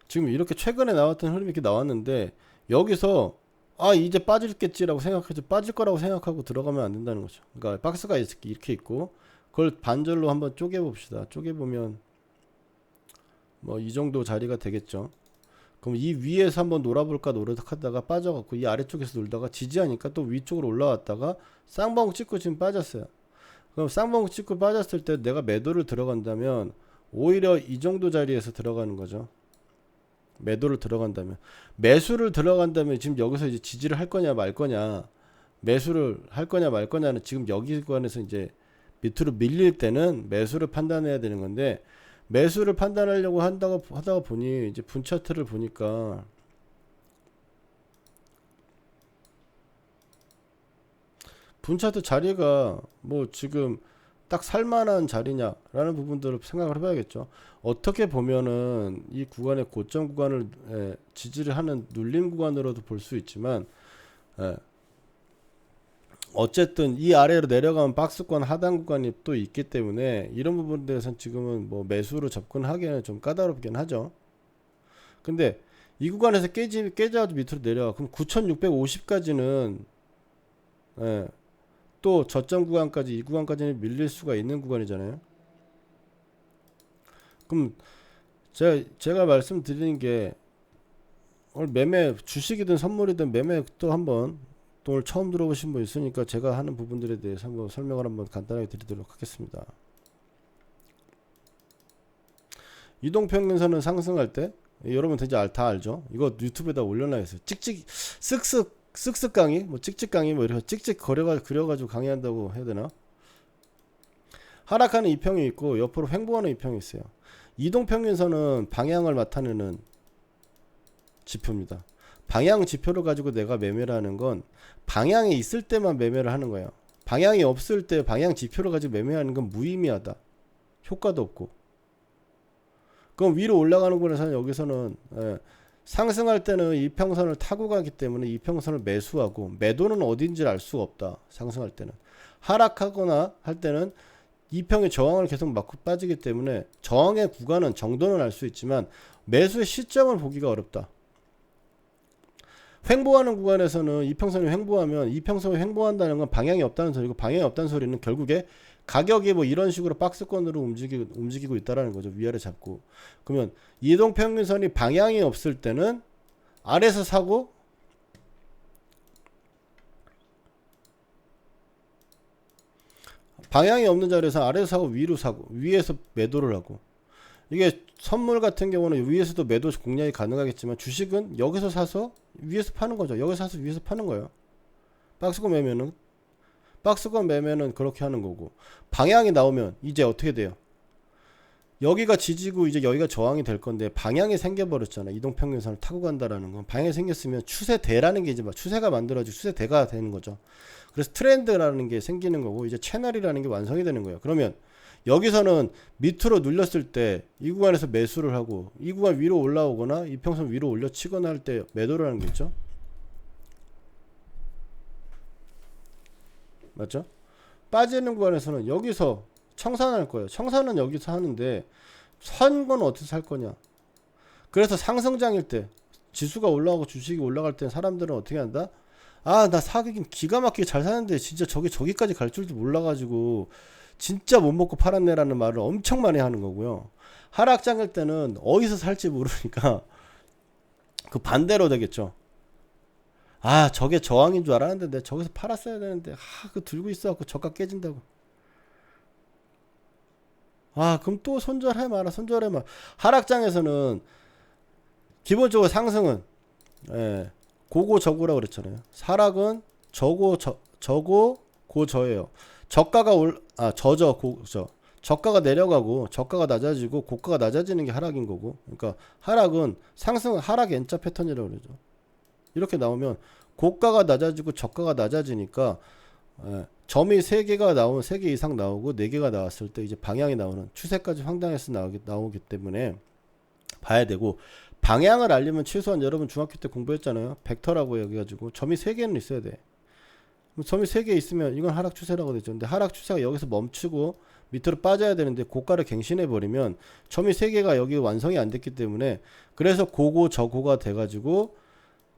Speaker 1: 지금 이렇게 최근에 나왔던 흐름이 이렇게 나왔는데 여기서 아 이제 빠질겠지라고 생각해서 빠질 거라고 생각하고 들어가면 안 된다는 거죠. 그러니까 박스가 이렇게 있고 그걸 반절로 한번 쪼개 봅시다. 쪼개 보면 뭐 이 정도 자리가 되겠죠. 그럼 이 위에서 한번 놀아볼까 노력하다가 빠져갖고 이 아래쪽에서 놀다가 지지하니까 또 위쪽으로 올라왔다가 쌍방 찍고 지금 빠졌어요. 그럼 쌍방 찍고 빠졌을 때 내가 매도를 들어간다면 오히려 이 정도 자리에서 들어가는 거죠. 매도를 들어간다면 매수를 들어간다면 지금 여기서 이제 지지를 할 거냐 말 거냐 매수를 할 거냐 말 거냐는 지금 여기 구간에서 이제 밑으로 밀릴 때는 매수를 판단해야 되는 건데 매수를 판단하려고 하다가 보니 이제 분 차트를 보니까 분 차트 자리가 뭐 지금 딱 살만한 자리냐라는 부분들을 생각을 해봐야겠죠. 어떻게 보면은 이 구간의 고점 구간을 지지를 하는 눌림 구간으로도 볼 수 있지만 어쨌든 이 아래로 내려가면 박스권 하단 구간이 또 있기 때문에 이런 부분에 대해서는 지금은 뭐 매수로 접근하기에는 좀 까다롭긴 하죠. 근데 이 구간에서 깨져도 밑으로 내려가 그럼 9650까지는 또 저점 구간까지 이 구간까지는 밀릴 수가 있는 구간이잖아요. 그럼 제가 말씀드리는 게 오늘 매매 주식이든 선물이든 매매 또 한번 또 오늘 처음 들어보신 분 있으니까 제가 하는 부분들에 대해서 한번 설명을 한번 간단하게 드리도록 하겠습니다. 이동평균선은 상승할 때 여러분 이제 다 알죠? 이거 유튜브에다 올려놔야겠어요. 찍찍 쓱쓱 강의 뭐 찍찍 강의 뭐 이렇게 찍찍 그려가지고 강의한다고 해야 되나? 하락하는 이평이 있고 옆으로 횡보하는 이평이 있어요. 이동평균선은 방향을 나타내는 지표입니다. 방향 지표를 가지고 내가 매매를 하는 건 방향이 있을 때만 매매를 하는 거예요. 방향이 없을 때 방향 지표를 가지고 매매하는 건 무의미하다. 효과도 없고. 그럼 위로 올라가는 거에서는 여기서는 상승할 때는 이평선을 타고 가기 때문에 이평선을 매수하고 매도는 어딘지 알 수가 없다. 상승할 때는. 하락하거나 할 때는 이평의 저항을 계속 맞고 빠지기 때문에 저항의 구간은 정도는 알 수 있지만 매수의 시점을 보기가 어렵다. 횡보하는 구간에서는 이평선이 횡보하면 이평선이 횡보한다는 건 방향이 없다는 소리고 방향이 없다는 소리는 결국에 가격이 뭐 이런 식으로 박스권으로 움직이고 있다라는 거죠. 위아래 잡고. 그러면 이동평균선이 방향이 없을 때는 아래에서 사고 방향이 없는 자리에서 아래에서 사고 위로 사고 위에서 매도를 하고, 이게 선물 같은 경우는 위에서도 매도 공략이 가능하겠지만 주식은 여기서 사서 위에서 파는 거죠. 여기서 사서 위에서 파는 거예요. 박스권 매매는 그렇게 하는 거고, 방향이 나오면 이제 어떻게 돼요? 여기가 지지고 이제 여기가 저항이 될 건데 방향이 생겨버렸잖아. 이동평균선을 타고 간다라는 건 방향이 생겼으면 추세대라는 게 이제 막 추세가 만들어지고 추세대가 되는 거죠. 그래서 트렌드라는 게 생기는 거고 이제 채널이라는 게 완성이 되는 거예요. 그러면 여기서는 밑으로 눌렸을 때 이 구간에서 매수를 하고 이 구간 위로 올라오거나 이평선 위로 올려치거나 할 때 매도를 하는 게 있죠. 맞죠? 빠지는 구간에서는 여기서 청산할 거예요. 청산은 여기서 하는데 선 건 어디서 살 거냐. 그래서 상승장일 때 지수가 올라가고 주식이 올라갈 때 사람들은 어떻게 한다? 아, 나 사긴 기가 막히게 잘 사는데 진짜 저기까지 갈 줄도 몰라가지고 진짜 못 먹고 팔았네라는 말을 엄청 많이 하는 거고요. 하락장일 때는 어디서 살지 모르니까 그 반대로 되겠죠. 아, 저게 저항인 줄 알았는데 내가 저기서 팔았어야 되는데 그 들고 있어갖고 저가 깨진다고. 아, 그럼 또 손절해 마라, 손절해 마. 하락장에서는 기본적으로 상승은 고고 저고라고 그랬잖아요. 하락은 저고 고저예요. 저저 고저. 저가가 내려가고 저가가 낮아지고 고가가 낮아지는 게 하락인 거고. 그러니까 하락은 상승 하락 N자 패턴이라고 그러죠. 이렇게 나오면 고가가 낮아지고 저가가 낮아지니까 점이 3개가 나오면 3개 이상 나오고 4개가 나왔을 때 이제 방향이 나오는 추세까지 황당해서 나오기 때문에 봐야 되고, 방향을 알려면 최소한 여러분 중학교 때 공부했잖아요. 벡터라고 여기가지고 점이 3개는 있어야 돼. 점이 3개 있으면 이건 하락 추세라고 되죠. 근데 하락 추세가 여기서 멈추고 밑으로 빠져야 되는데 고가를 갱신해 버리면 점이 3개가 여기 완성이 안 됐기 때문에, 그래서 고고 저고가 돼가지고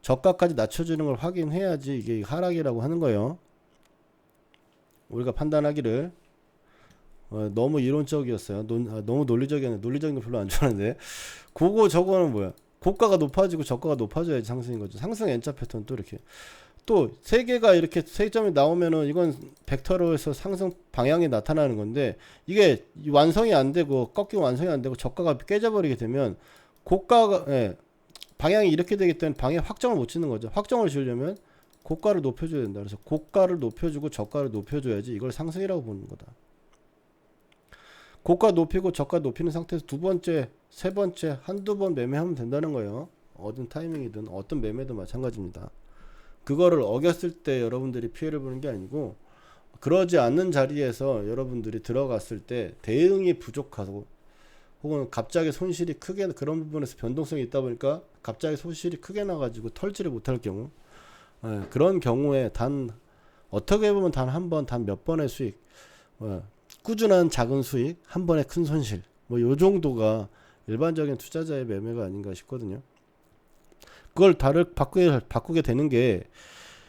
Speaker 1: 저가까지 낮춰주는 걸 확인해야지 이게 하락이라고 하는 거예요. 우리가 판단하기를. 너무 이론적이었어요. 너무 논리적이었는데, 논리적인 거 별로 안 좋아하는데. 고거 저거는 뭐야? 고가가 높아지고 저가가 높아져야지 상승인 거죠. 상승 N자 패턴 또 이렇게 또 세 개가 이렇게 세 점이 나오면은 이건 벡터로 해서 상승 방향이 나타나는 건데, 이게 완성이 안 되고 꺾이고 완성이 안 되고 저가가 깨져버리게 되면 고가가 방향이 이렇게 되기 때문에 방향 확정을 못 짓는 거죠. 확정을 지으려면 고가를 높여줘야 된다. 그래서 고가를 높여주고 저가를 높여줘야지 이걸 상승이라고 보는 거다. 고가 높이고 저가 높이는 상태에서 두 번째, 세 번째 한두 번 매매하면 된다는 거예요. 어떤 타이밍이든 어떤 매매도 마찬가지입니다. 그거를 어겼을 때 여러분들이 피해를 보는 게 아니고, 그러지 않는 자리에서 여러분들이 들어갔을 때 대응이 부족하고 혹은 갑자기 손실이 크게, 그런 부분에서 변동성이 있다 보니까 갑자기 손실이 크게 나가지고 털지를 못할 경우, 그런 경우에 어떻게 보면 단 한 번, 단 몇 번의 수익, 꾸준한 작은 수익, 한 번의 큰 손실, 뭐 요 정도가 일반적인 투자자의 매매가 아닌가 싶거든요. 그걸 바꾸게 되는 게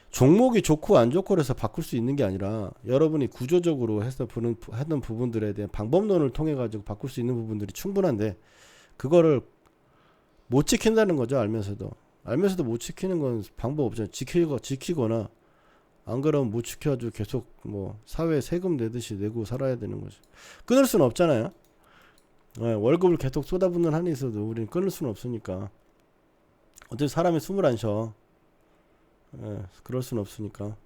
Speaker 1: 종목이 좋고 안 좋고 그래서 바꿀 수 있는 게 아니라, 여러분이 구조적으로 했던 부분들에 대한 방법론을 통해 가지고 바꿀 수 있는 부분들이 충분한데, 그거를 못 지킨다는 거죠. 알면서도 못 지키는 건 방법 없잖아요. 지키거나 안 그러면 못 지켜가지고 계속 뭐 사회에 세금 내듯이 내고 살아야 되는 거죠. 끊을 수는 없잖아요. 월급을 계속 쏟아붓는 한이 있어도 우리는 끊을 수는 없으니까. 어차피 사람이 숨을 안 쉬어. 그럴 수는 없으니까.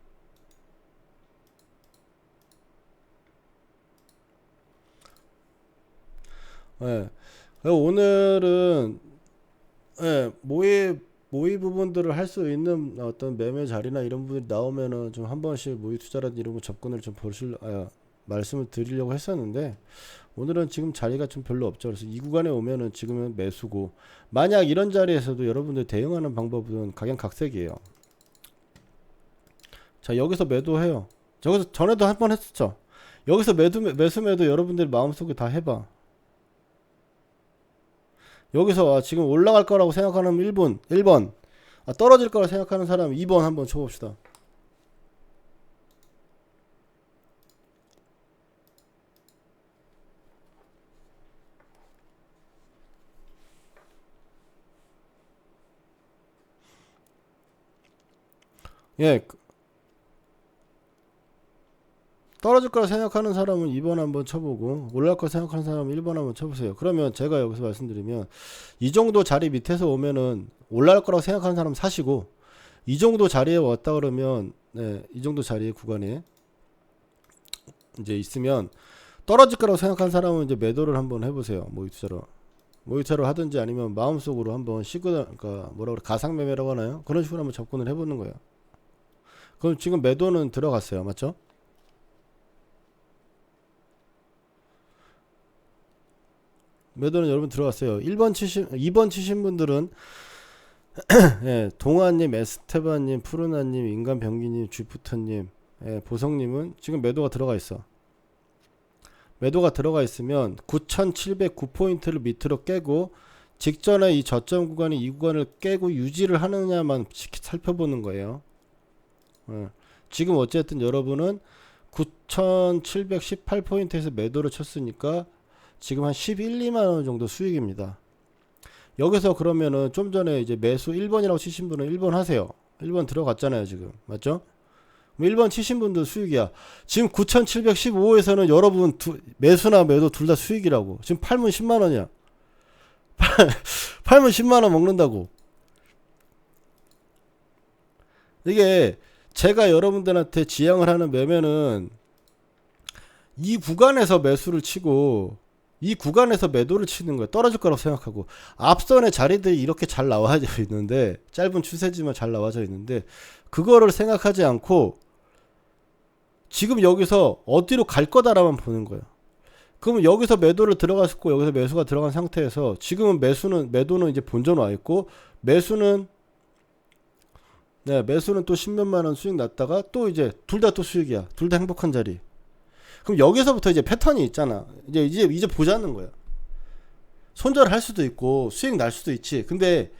Speaker 1: 오늘은 모의 부분들을 할 수 있는 어떤 매매 자리나 이런 부분이 나오면은 좀 한 번씩 모의 투자라든지 이런 거 접근을 좀 말씀을 드리려고 했었는데, 오늘은 지금 자리가 좀 별로 없죠. 그래서 이 구간에 오면은 지금은 매수고, 만약 이런 자리에서도 여러분들 대응하는 방법은 각양각색이에요. 자, 여기서 매도해요. 저기서 전에도 한 번 했었죠. 여기서 매도 여러분들 마음속에 다 해봐. 여기서 지금 올라갈 거라고 생각하는 1번, 떨어질 거라고 생각하는 사람 2번 한번 쳐봅시다. 예, 떨어질 거라 생각하는 사람은 2번 한번 쳐보고 올라갈 거 생각하는 사람은 1번 한번 쳐보세요. 그러면 제가 여기서 말씀드리면 이 정도 자리 밑에서 오면은 올라갈 거라고 생각하는 사람 사시고, 이 정도 자리에 왔다 그러면 네, 이 정도 자리에 구간에 이제 있으면 떨어질 거라고 생각하는 사람은 이제 매도를 한번 해보세요. 모의투자로 하든지 아니면 마음속으로 한번 그러니까 뭐라 그래, 가상 매매라고 하나요? 그런 식으로 한번 접근을 해보는 거예요. 그럼 지금 매도는 들어갔어요, 맞죠? 매도는 여러분 들어갔어요. 2번 치신 분들은 예, 동아님, 에스테바님, 푸르나님, 인간병기님, 주프터님, 예, 보성님은 지금 매도가 들어가 있어. 매도가 들어가 있으면 9,709포인트를 밑으로 깨고 직전에 이 저점 구간이 이 구간을 깨고 유지를 하느냐만 살펴보는 거예요. 예. 지금 어쨌든 여러분은 9,718포인트에서 매도를 쳤으니까 지금 한 11, 2만원 정도 수익입니다. 여기서 그러면은 좀 전에 이제 매수 1번이라고 치신 분은 1번 하세요. 1번 들어갔잖아요, 지금. 맞죠? 1번 치신 분도 수익이야. 지금 9,715에서는 여러분 매수나 매도 둘 다 수익이라고. 지금 팔면 10만원이야. 팔면 10만원 먹는다고. 이게 제가 여러분들한테 지향을 하는 매매는 이 구간에서 매수를 치고 이 구간에서 매도를 치는 거예요. 떨어질 거라고 생각하고. 앞선의 자리들이 이렇게 잘 나와져 있는데, 짧은 추세지만 잘 나와져 있는데, 그거를 생각하지 않고 지금 여기서 어디로 갈 거다라만 보는 거예요. 그러면 여기서 매도를 들어갔고 여기서 매수가 들어간 상태에서 지금은 매도는 이제 본전 와 있고, 매수는 또 10몇만 원 수익 났다가 또 이제 둘 다 또 수익이야. 둘 다 행복한 자리. 그럼 여기서부터 이제 패턴이 있잖아. 이제 보자는 거야. 손절을 할 수도 있고 수익 날 수도 있지. 근데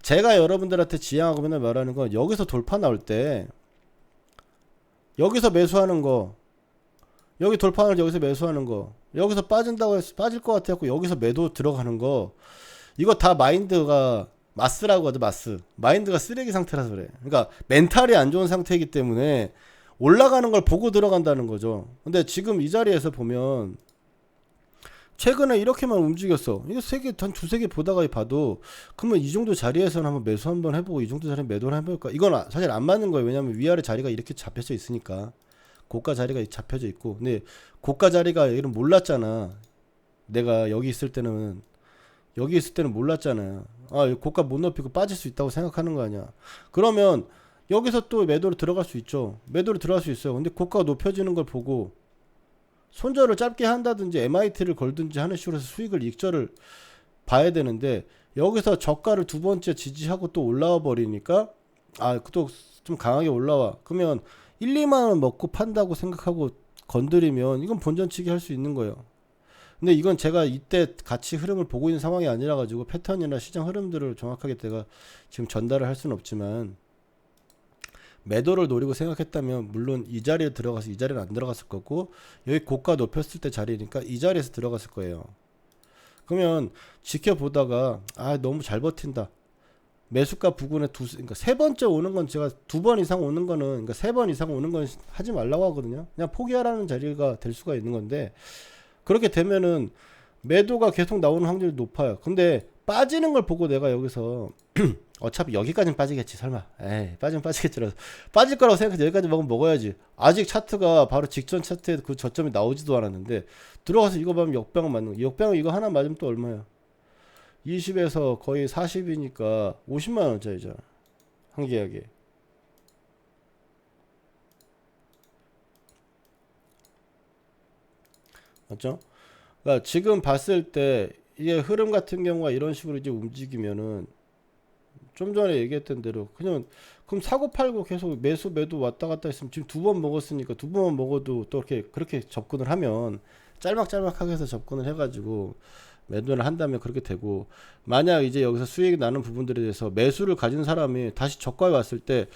Speaker 1: 제가 여러분들한테 지향하고 맨날 말하는 건, 여기서 돌파 나올 때 여기서 매수하는 거, 여기 돌파를 여기서 매수하는 거, 여기서 빠진다고 해서 빠질 것 같아갖고 여기서 매도 들어가는 거, 이거 다 마인드가 마스라고 하죠. 마인드가 쓰레기 상태라서 그래. 그러니까 멘탈이 안 좋은 상태이기 때문에 올라가는 걸 보고 들어간다는 거죠. 근데 지금 이 자리에서 보면 최근에 이렇게만 움직였어. 이거 한 두세 개 보다가 봐도, 그러면 이 정도 자리에서는 한번 매수 한번 해보고 이 정도 자리에 매도를 해볼까? 이건 사실 안 맞는 거예요. 왜냐면 위아래 자리가 이렇게 잡혀져 있으니까. 고가 자리가 잡혀져 있고. 근데 고가 자리가 이런 몰랐잖아. 내가 여기 있을 때는 몰랐잖아요. 아, 고가 못 높이고 빠질 수 있다고 생각하는 거 아니야. 그러면 여기서 또 매도로 들어갈 수 있죠. 매도로 들어갈 수 있어요. 근데 고가가 높여지는 걸 보고 손절을 짧게 한다든지 MIT를 걸든지 하는 식으로 해서 수익을 익절을 봐야 되는데, 여기서 저가를 두 번째 지지하고 또 올라와 버리니까, 또 좀 강하게 올라와. 그러면 1, 2만 원 먹고 판다고 생각하고 건드리면 이건 본전치기 할 수 있는 거예요. 근데 이건 제가 이때 같이 흐름을 보고 있는 상황이 아니라 가지고 패턴이나 시장 흐름들을 정확하게 제가 지금 전달을 할 수는 없지만, 매도를 노리고 생각했다면 물론 이 자리에 들어가서 이 자리는 안 들어갔을 거고, 여기 고가 높였을 때 자리니까 이 자리에서 들어갔을 거예요. 그러면 지켜보다가 너무 잘 버틴다, 매수가 부근에 그러니까 세 번째 오는 건, 제가 두 번 이상 오는 거는, 그러니까 세 번 이상 오는 건 하지 말라고 하거든요. 그냥 포기하라는 자리가 될 수가 있는 건데, 그렇게 되면은 매도가 계속 나오는 확률이 높아요. 근데 빠지는 걸 보고 내가 여기서 어차피 여기까지는 빠지겠지 설마, 빠지면 빠지겠지라서 빠질 거라고 생각해서 여기까지 먹어야지. 아직 차트가 바로 직전 차트에 그 저점이 나오지도 않았는데 들어가서 이거 보면 역병 맞는 거. 역병 이거 하나 맞으면 또 얼마야? 20에서 거의 40이니까 50만원짜리잖아, 한 계약에. 맞죠? 그러니까 지금 봤을 때 이게 흐름 같은 경우가 이런 식으로 이제 움직이면은, 좀 전에 얘기했던 대로 그냥, 그럼 사고 팔고 계속 매수 매도 왔다 갔다 했으면 지금 두 번 먹었으니까 두 번만 먹어도 또 그렇게 접근을 하면, 짤막짤막하게 해서 접근을 해가지고 매도를 한다면 그렇게 되고, 만약 이제 여기서 수익이 나는 부분들에 대해서 매수를 가진 사람이 다시 저가에 왔을 때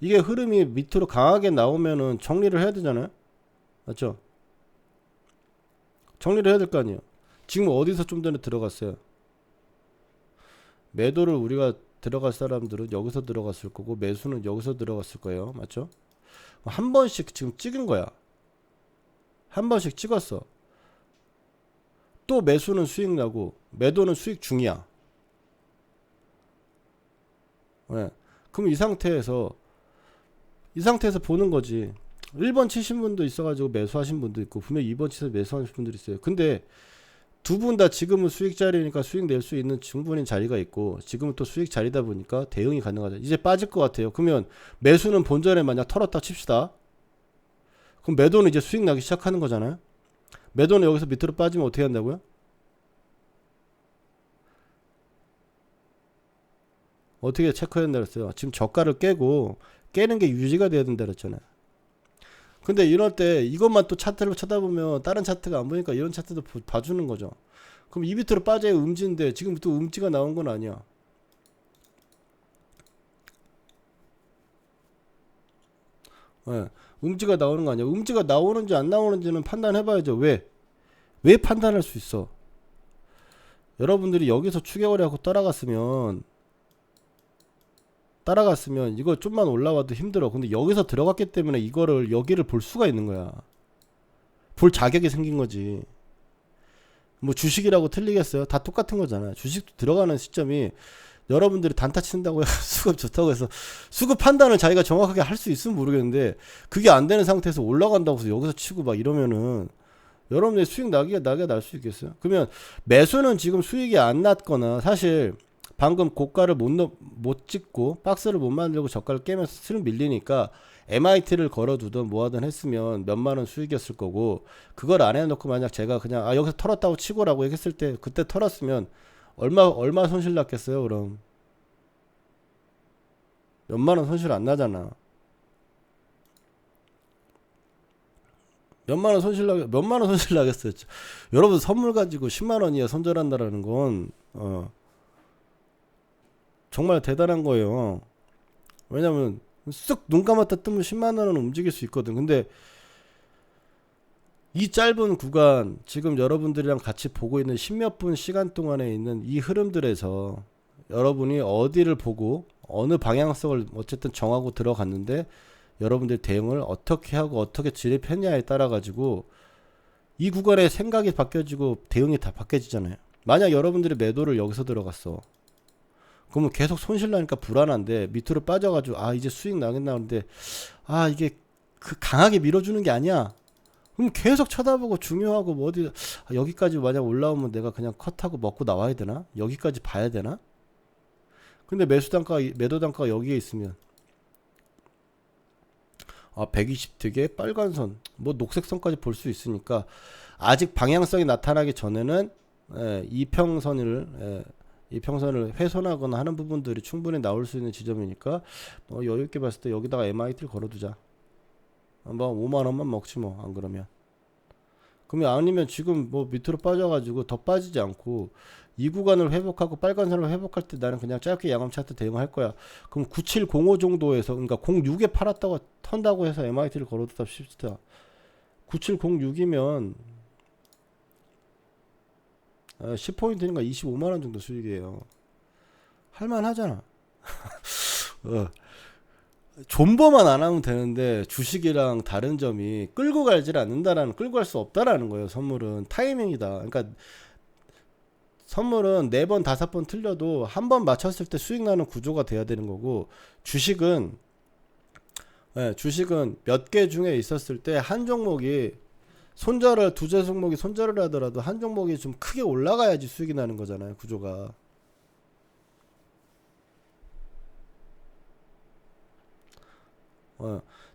Speaker 1: 이게 흐름이 밑으로 강하게 나오면은 정리를 해야 되잖아요. 맞죠? 정리를 해야 될 거 아니에요. 지금 어디서 좀 전에 들어갔어요? 매도를 우리가 들어갈 사람들은 여기서 들어갔을 거고, 매수는 여기서 들어갔을 거예요. 맞죠? 한 번씩 지금 찍은 거야. 한 번씩 찍었어. 또 매수는 수익 나고 매도는 수익 중이야. 네. 그럼 이 상태에서 보는 거지. 1번 치신 분도 있어가지고 매수하신 분도 있고 분명히 2번 치서 매수하신 분들이 있어요. 근데 두 분 다 지금은 수익 자리니까 수익 낼 수 있는 충분히 자리가 있고 지금은 또 수익 자리다 보니까 대응이 가능하죠. 이제 빠질 것 같아요. 그러면 매수는 본전에 만약 털었다 칩시다. 그럼 매도는 이제 수익 나기 시작하는 거잖아요. 매도는 여기서 밑으로 빠지면 어떻게 한다고요? 어떻게 체크해야 된다 그랬어요? 지금 저가를 깨는 게 유지가 돼야 된다 그랬잖아요. 근데 이럴 때 이것만 또 차트를 쳐다보면 다른 차트가 안 보니까 이런 차트도 봐주는 거죠. 그럼 이 밑으로 빠져야 음지인데 지금 또 음지가 나온 건 아니야. 네, 음지가 나오는 거 아니야. 음지가 나오는지 안 나오는지는 판단해봐야죠. 왜 판단할 수 있어? 여러분들이 여기서 추격을 하고 따라갔으면 이거 좀만 올라와도 힘들어. 근데 여기서 들어갔기 때문에 이거를 여기를 볼 수가 있는 거야. 볼 자격이 생긴 거지. 뭐 주식이라고 틀리겠어요? 다 똑같은 거잖아요. 주식도 들어가는 시점이 여러분들이 단타 친다고 해서 수급 좋다고 해서 수급 판단을 자기가 정확하게 할 수 있으면 모르겠는데 그게 안 되는 상태에서 올라간다고 해서 여기서 치고 막 이러면은 여러분들이 수익 나기가 날 수 있겠어요? 그러면 매수는 지금 수익이 안 났거나 사실 방금 고가를 못 찍고 박스를 못 만들고 저가를 깨면서 슬 밀리니까 MIT를 걸어두든 뭐하든 했으면 몇만원 수익이었을 거고 그걸 안 해놓고 만약 제가 그냥 여기서 털었다고 치고라고 얘기했을 때 그때 털었으면 얼마 손실 났겠어요? 그럼 몇만원 손실 안 나잖아. 몇만원 손실 나겠어요. 여러분 선물 가지고 10만원이야 손절한다라는 건 정말 대단한 거예요. 왜냐면 쓱 눈 감았다 뜨면 10만원은 움직일 수 있거든. 근데 이 짧은 구간 지금 여러분들이랑 같이 보고 있는 10몇 분 시간 동안에 있는 이 흐름들에서 여러분이 어디를 보고 어느 방향성을 어쨌든 정하고 들어갔는데 여러분들 대응을 어떻게 하고 어떻게 진입했냐에 따라 가지고 이 구간의 생각이 바뀌어지고 대응이 다 바뀌어지잖아요. 만약 여러분들이 매도를 여기서 들어갔어. 그러면 계속 손실 나니까 불안한데 밑으로 빠져가지고 이제 수익 나겠나 하는데 이게 그 강하게 밀어주는 게 아니야. 그럼 계속 쳐다보고 중요하고 뭐 어디 여기까지 만약 올라오면 내가 그냥 컷하고 먹고 나와야 되나? 여기까지 봐야 되나? 근데 매도 단가가 여기에 있으면 120 되게 빨간 선, 뭐 녹색 선까지 볼 수 있으니까 아직 방향성이 나타나기 전에는 이평선을 훼손하거나 하는 부분들이 충분히 나올 수 있는 지점이니까 여유 있게 봤을 때 여기다가 MIT를 걸어두자. 뭐 5만 원만 먹지 뭐 안 그러면. 그러면 아니면 지금 뭐 밑으로 빠져가지고 더 빠지지 않고 이 구간을 회복하고 빨간 선을 회복할 때 나는 그냥 짧게 양암 차트 대응할 거야. 그럼 9705 정도에서 그러니까 06에 팔았다고 턴다고 해서 MIT를 걸어두다 싶다. 9706이면 10포인트니까 25만 원 정도 수익이에요. 할만하잖아. 존버만 안 하면 되는데 주식이랑 다른 점이 끌고 갈질 않는다라는 끌고 갈 수 없다라는 거예요. 선물은 타이밍이다. 그러니까 선물은 4번 5번 틀려도 한 번 맞췄을 때 수익 나는 구조가 돼야 되는 거고 주식은 몇 개 중에 있었을 때 한 종목이 두 종목이 손절을 하더라도 한 종목이 좀 크게 올라가야지 수익이 나는 거잖아요. 구조가.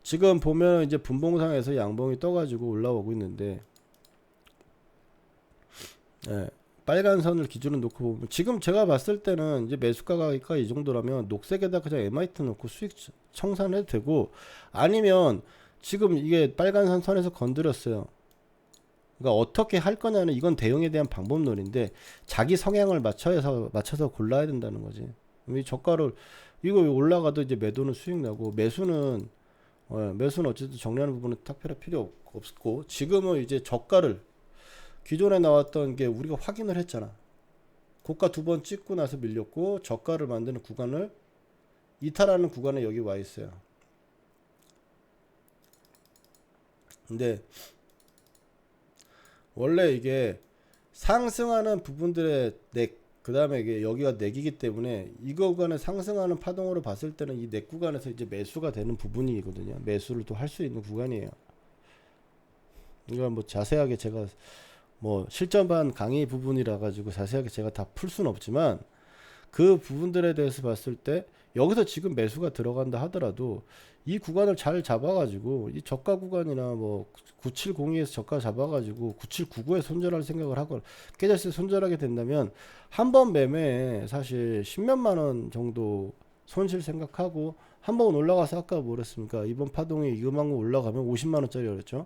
Speaker 1: 지금 보면 이제 분봉상에서 양봉이 떠가지고 올라오고 있는데 빨간 선을 기준으로 놓고 보면 지금 제가 봤을 때는 이제 매수가가 이 정도라면 녹색에다 그냥 MIT 놓고 수익 청산해도 되고 아니면 지금 이게 빨간 선에서 건드렸어요. 그러니까 어떻게 할 거냐는 이건 대응에 대한 방법론인데 자기 성향을 맞춰서 골라야 된다는 거지. 이 저가를 이거 올라가도 이제 매도는 수익 나고 매수는 어쨌든 정리하는 부분은 특별히 필요 없고 지금은 이제 저가를 기존에 나왔던 게 우리가 확인을 했잖아. 고가 2번 찍고 나서 밀렸고 저가를 만드는 구간을 이탈하는 구간에 여기 와 있어요. 근데 원래 이게 상승하는 부분들의 넥, 그 다음에 이게 여기가 넥이기 때문에 이 구간을 상승하는 파동으로 봤을 때는 이 넥 구간에서 이제 매수가 되는 부분이거든요. 매수를 또 할 수 있는 구간이에요. 이건 뭐 자세하게 제가 뭐 실전반 강의 부분이라 가지고 자세하게 제가 다 풀 수는 없지만 그 부분들에 대해서 봤을 때 여기서 지금 매수가 들어간다 하더라도 이 구간을 잘 잡아가지고 이 저가 구간이나 뭐 9702에서 저가 잡아가지고 9799에 손절할 생각을 하고 깨졌을 때 손절하게 된다면 한 번 매매에 사실 10몇만 원 정도 손실 생각하고 한 번 올라가서 아까 뭐랬습니까? 이번 파동이 이만큼 올라가면 50만 원짜리 그랬죠?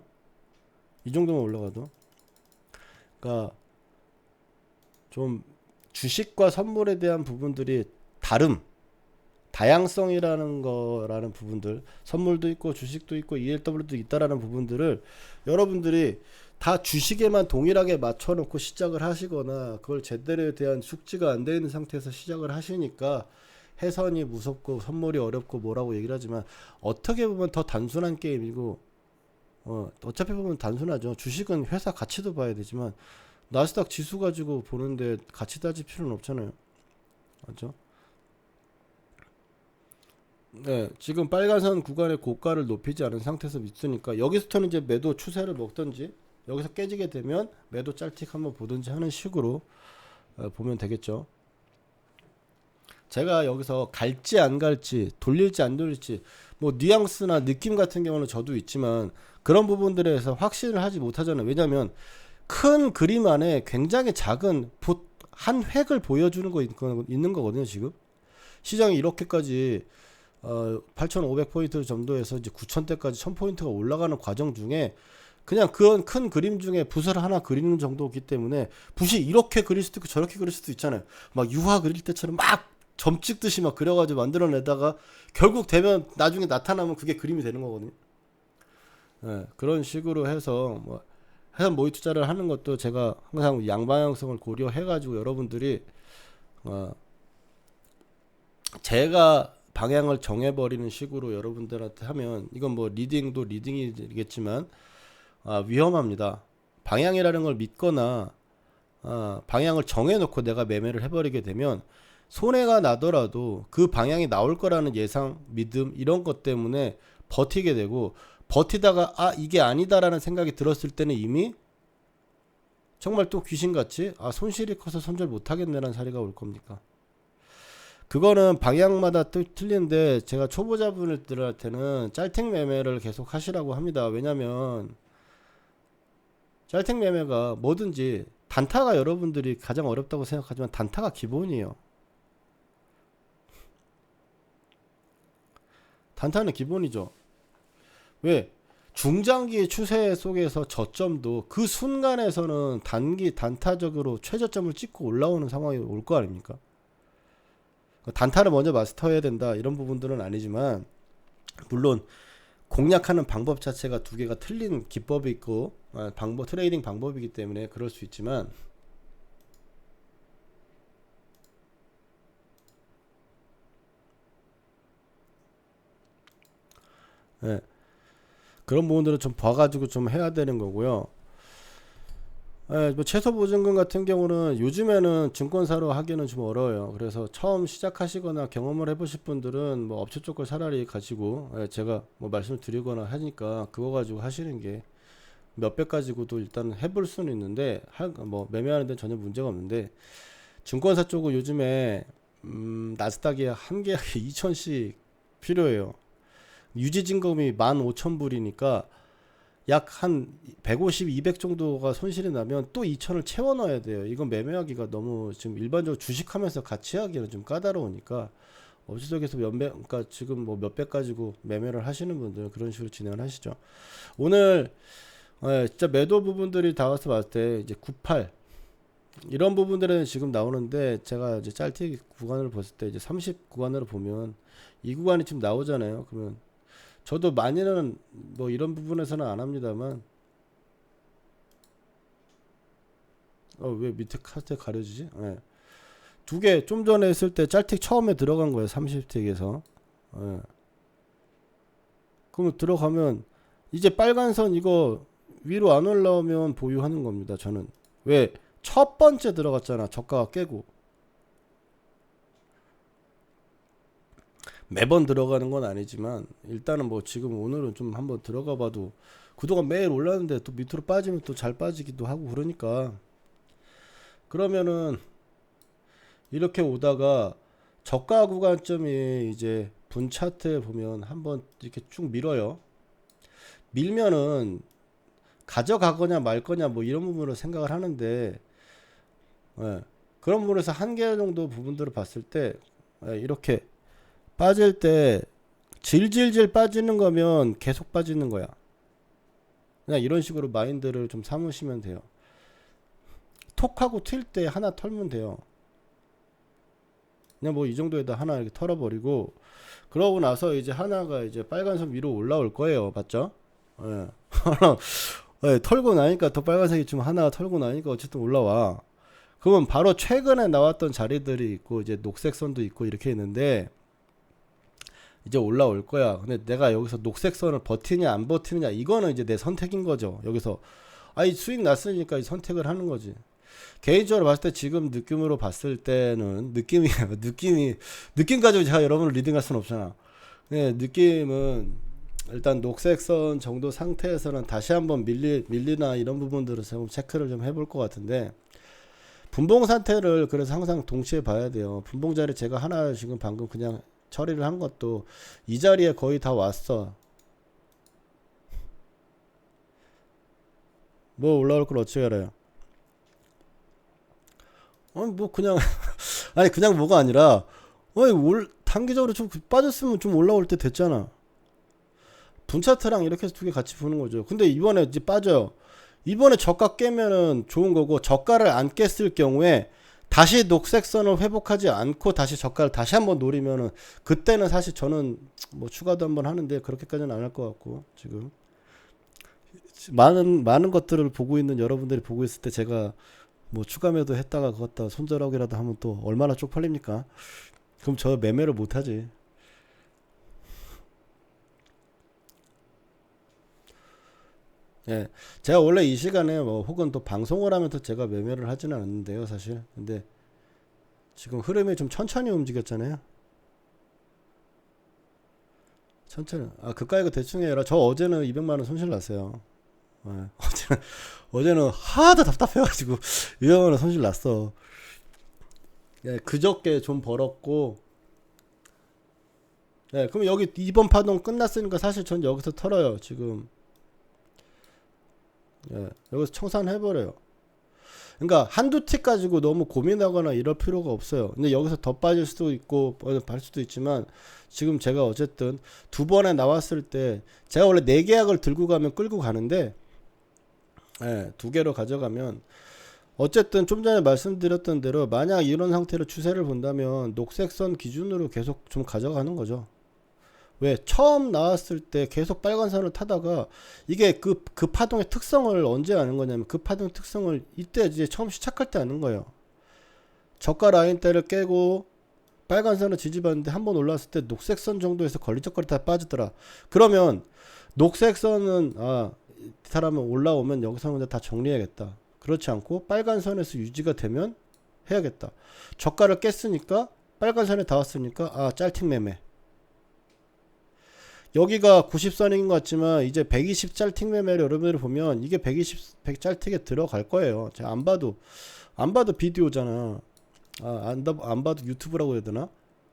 Speaker 1: 이 정도만 올라가도 그러니까 좀 주식과 선물에 대한 부분들이 다양성이라는 거라는 부분들, 선물도 있고 주식도 있고 ELW도 있다라는 부분들을 여러분들이 다 주식에만 동일하게 맞춰놓고 시작을 하시거나 그걸 제대로 대한 숙지가 안 되어 있는 상태에서 시작을 하시니까 해선이 무섭고 선물이 어렵고 뭐라고 얘기를 하지만 어떻게 보면 더 단순한 게임이고 어차피 보면 단순하죠. 주식은 회사 가치도 봐야 되지만 나스닥 지수 가지고 보는데 가치 따질 필요는 없잖아요. 맞죠? 네, 지금 빨간선 구간의 고가를 높이지 않은 상태에서 있으니까 여기서부터는 이제 매도 추세를 먹든지 여기서 깨지게 되면 매도 짤틱 한번 보든지 하는 식으로 보면 되겠죠. 제가 여기서 갈지 안 갈지 돌릴지 안 돌릴지 뭐 뉘앙스나 느낌 같은 경우는 저도 있지만 그런 부분들에 대해서 확신을 하지 못하잖아요. 왜냐하면 큰 그림 안에 굉장히 작은 한 획을 보여주는 거 있는 거거든요. 지금 시장이 이렇게까지 8,500포인트 정도에서 이제 9,000대까지 1,000포인트가 올라가는 과정 중에 그냥 그건 큰 그림 중에 붓을 하나 그리는 정도이기 때문에 붓이 이렇게 그릴 수도 있고 저렇게 그릴 수도 있잖아요. 막 유화 그릴 때처럼 막 점 찍듯이 막 그려가지고 만들어내다가 결국 되면 나중에 나타나면 그게 그림이 되는 거거든요. 네, 그런 식으로 해서 뭐 해서 모의 투자를 하는 것도 제가 항상 양방향성을 고려해가지고 여러분들이 제가 방향을 정해버리는 식으로 여러분들한테 하면 이건 뭐 리딩도 리딩이겠지만 위험합니다. 방향이라는 걸 믿거나 방향을 정해놓고 내가 매매를 해버리게 되면 손해가 나더라도 그 방향이 나올 거라는 예상, 믿음 이런 것 때문에 버티게 되고 버티다가 이게 아니다라는 생각이 들었을 때는 이미 정말 또 귀신같이 손실이 커서 손절 못하겠네라는 사례가 올 겁니까? 그거는 방향마다 틀린데 제가 초보자분들한테는 짤택 매매를 계속 하시라고 합니다. 왜냐면 짤택 매매가 뭐든지 단타가 여러분들이 가장 어렵다고 생각하지만 단타가 기본이에요. 단타는 기본이죠. 왜? 중장기 추세 속에서 저점도 그 순간에서는 단타적으로 최저점을 찍고 올라오는 상황이 올 거 아닙니까? 단타를 먼저 마스터해야 된다 이런 부분들은 아니지만 물론 공략하는 방법 자체가 두 개가 틀린 기법이 있고 트레이딩 방법이기 때문에 그럴 수 있지만 네, 그런 부분들은 좀 봐가지고 좀 해야 되는 거고요. 뭐 채소 보증금 같은 경우는 요즘에는 증권사로 하기는 좀 어려워요. 그래서 처음 시작하시거나 경험을 해보실 분들은 뭐 업체 쪽 걸 차라리 가지고 제가 뭐 말씀을 드리거나 하니까 그거 가지고 하시는 게 몇백 가지고도 일단 해볼 수는 있는데 뭐 매매하는 데는 전혀 문제가 없는데 증권사 쪽은 요즘에 나스닥이 한 개에 2천씩 필요해요. 유지증금이 15,000불이니까 약 한 150, 200 정도가 손실이 나면 또 2천을 채워 넣어야 돼요. 이건 매매하기가 너무 지금 일반적으로 주식하면서 같이 하기는 좀 까다로우니까 업체 쪽에서 그러니까 지금 뭐 몇백 가지고 매매를 하시는 분들은 그런 식으로 진행을 하시죠. 오늘 진짜 매도 부분들이 다 와서 봤을 때 이제 98 이런 부분들은 지금 나오는데 제가 이제 짤티 구간을 봤을 때 이제 30 구간으로 보면 이 구간이 지금 나오잖아요. 그러면 저도 많이는 뭐 이런 부분에서는 안 합니다만 왜 밑에 카트 가려지지? 두 개 좀 전에 했을 때 짤틱 처음에 들어간 거예요. 30틱에서 그러면 들어가면 이제 빨간 선 이거 위로 안 올라오면 보유하는 겁니다. 저는. 왜? 첫 번째 들어갔잖아. 저가가 깨고. 매번 들어가는 건 아니지만 일단은 뭐 지금 오늘은 좀 한번 들어가 봐도 그동안 매일 올랐는데 또 밑으로 빠지면 또 잘 빠지기도 하고 그러니까 그러면은 이렇게 오다가 저가 구간점이 이제 분 차트에 보면 한번 이렇게 쭉 밀어요. 밀면은 가져가거냐 말 거냐 뭐 이런 부분으로 생각을 하는데 예, 그런 부분에서 한 개 정도 부분들을 봤을 때 이렇게 빠질 때 질질질 빠지는 거면 계속 빠지는 거야. 그냥 이런 식으로 마인드를 좀 삼으시면 돼요. 톡하고 튈 때 하나 털면 돼요. 그냥 뭐 이 정도에다 하나 이렇게 털어버리고 그러고 나서 이제 하나가 이제 빨간선 위로 올라올 거예요. 맞죠? 예. 예, 털고 나니까 더 빨간색이 좀 하나 털고 나니까 어쨌든 올라와. 그러면 바로 최근에 나왔던 자리들이 있고 이제 녹색 선도 있고 이렇게 있는데 이제 올라올 거야. 근데 내가 여기서 녹색 선을 버티냐 안 버티느냐 이거는 이제 내 선택인 거죠. 여기서 아이 수익 났으니까 이 선택을 하는 거지. 개인적으로 봤을 때 지금 느낌으로 봤을 때는 느낌이 느낌 가지고 제가 여러분을 리딩할 수는 없잖아. 네, 느낌은 일단 녹색 선 정도 상태에서는 다시 한번 밀리나 이런 부분들을 좀 체크를 좀 해볼 것 같은데 분봉 상태를 그래서 항상 동시에 봐야 돼요. 분봉 자리 제가 하나 지금 방금 그냥 처리를 한 것도 이 자리에 거의 다 왔어. 뭐 올라올 걸 어찌 알아요? 뭐 그냥 아니 그냥 뭐가 아니라 단기적으로 좀 빠졌으면 좀 올라올 때 됐잖아. 분차트랑 이렇게 해서 두 개 같이 보는 거죠. 근데 이번에 이제 빠져요. 이번에 저가 깨면은 좋은 거고 저가를 안 깼을 경우에 다시 녹색선을 회복하지 않고 다시 저가를 다시 한번 노리면은 그때는 사실 저는 뭐 추가도 한번 하는데 그렇게까지는 안 할 것 같고 지금 많은 것들을 보고 있는 여러분들이 보고 있을 때 제가 뭐 추가 매도 했다가 그것다 손절하기라도 하면 또 얼마나 쪽팔립니까? 그럼 저 매매를 못 하지. 예. 제가 원래 이 시간에 뭐 혹은 또 방송을 하면서 제가 매매를 하지는 않는데요, 사실. 근데 지금 흐름이 좀 천천히 움직였잖아요. 천천히. 아, 그까이 거 대충 해라. 저 어제는 200만 원 손실 났어요. 예. 어제는 하도 답답해가지고 200만 원 손실 났어. 예, 그저께 좀 벌었고. 예, 그럼 여기 이번 파동 끝났으니까 사실 전 여기서 털어요, 지금. 예, 여기서 청산해버려요. 그러니까 한두 틱 가지고 너무 고민하거나 이럴 필요가 없어요. 근데 여기서 더 빠질 수도 있고 할 수도 있지만 지금 제가 어쨌든 두 번에 나왔을 때 제가 원래 네 계약을 들고 가면 끌고 가는데 예, 두 개로 가져가면 어쨌든 좀 전에 말씀드렸던 대로 만약 이런 상태로 추세를 본다면 녹색선 기준으로 계속 좀 가져가는 거죠. 왜 처음 나왔을 때 계속 빨간 선을 타다가 이게 그 파동의 특성을 언제 아는 거냐면 그 파동 특성을 이때 이제 처음 시작할 때 아는 거예요. 저가 라인대를 깨고 빨간 선을 지지받는데 한번 올라왔을 때 녹색 선 정도에서 걸리적거리다 빠지더라. 그러면 녹색 선은 이 사람은 올라오면 여기서는 다 정리해야겠다. 그렇지 않고 빨간 선에서 유지가 되면 해야겠다. 저가를 깼으니까 빨간 선에 닿았으니까 짤틱 매매. 여기가 90선인 것 같지만 이제 120 짤틱 매매를 여러분들이 보면 이게 120 100 짤틱에 들어갈 거예요. 제가 안 봐도 비디오잖아. 안 봐도 유튜브라고 해야 되나?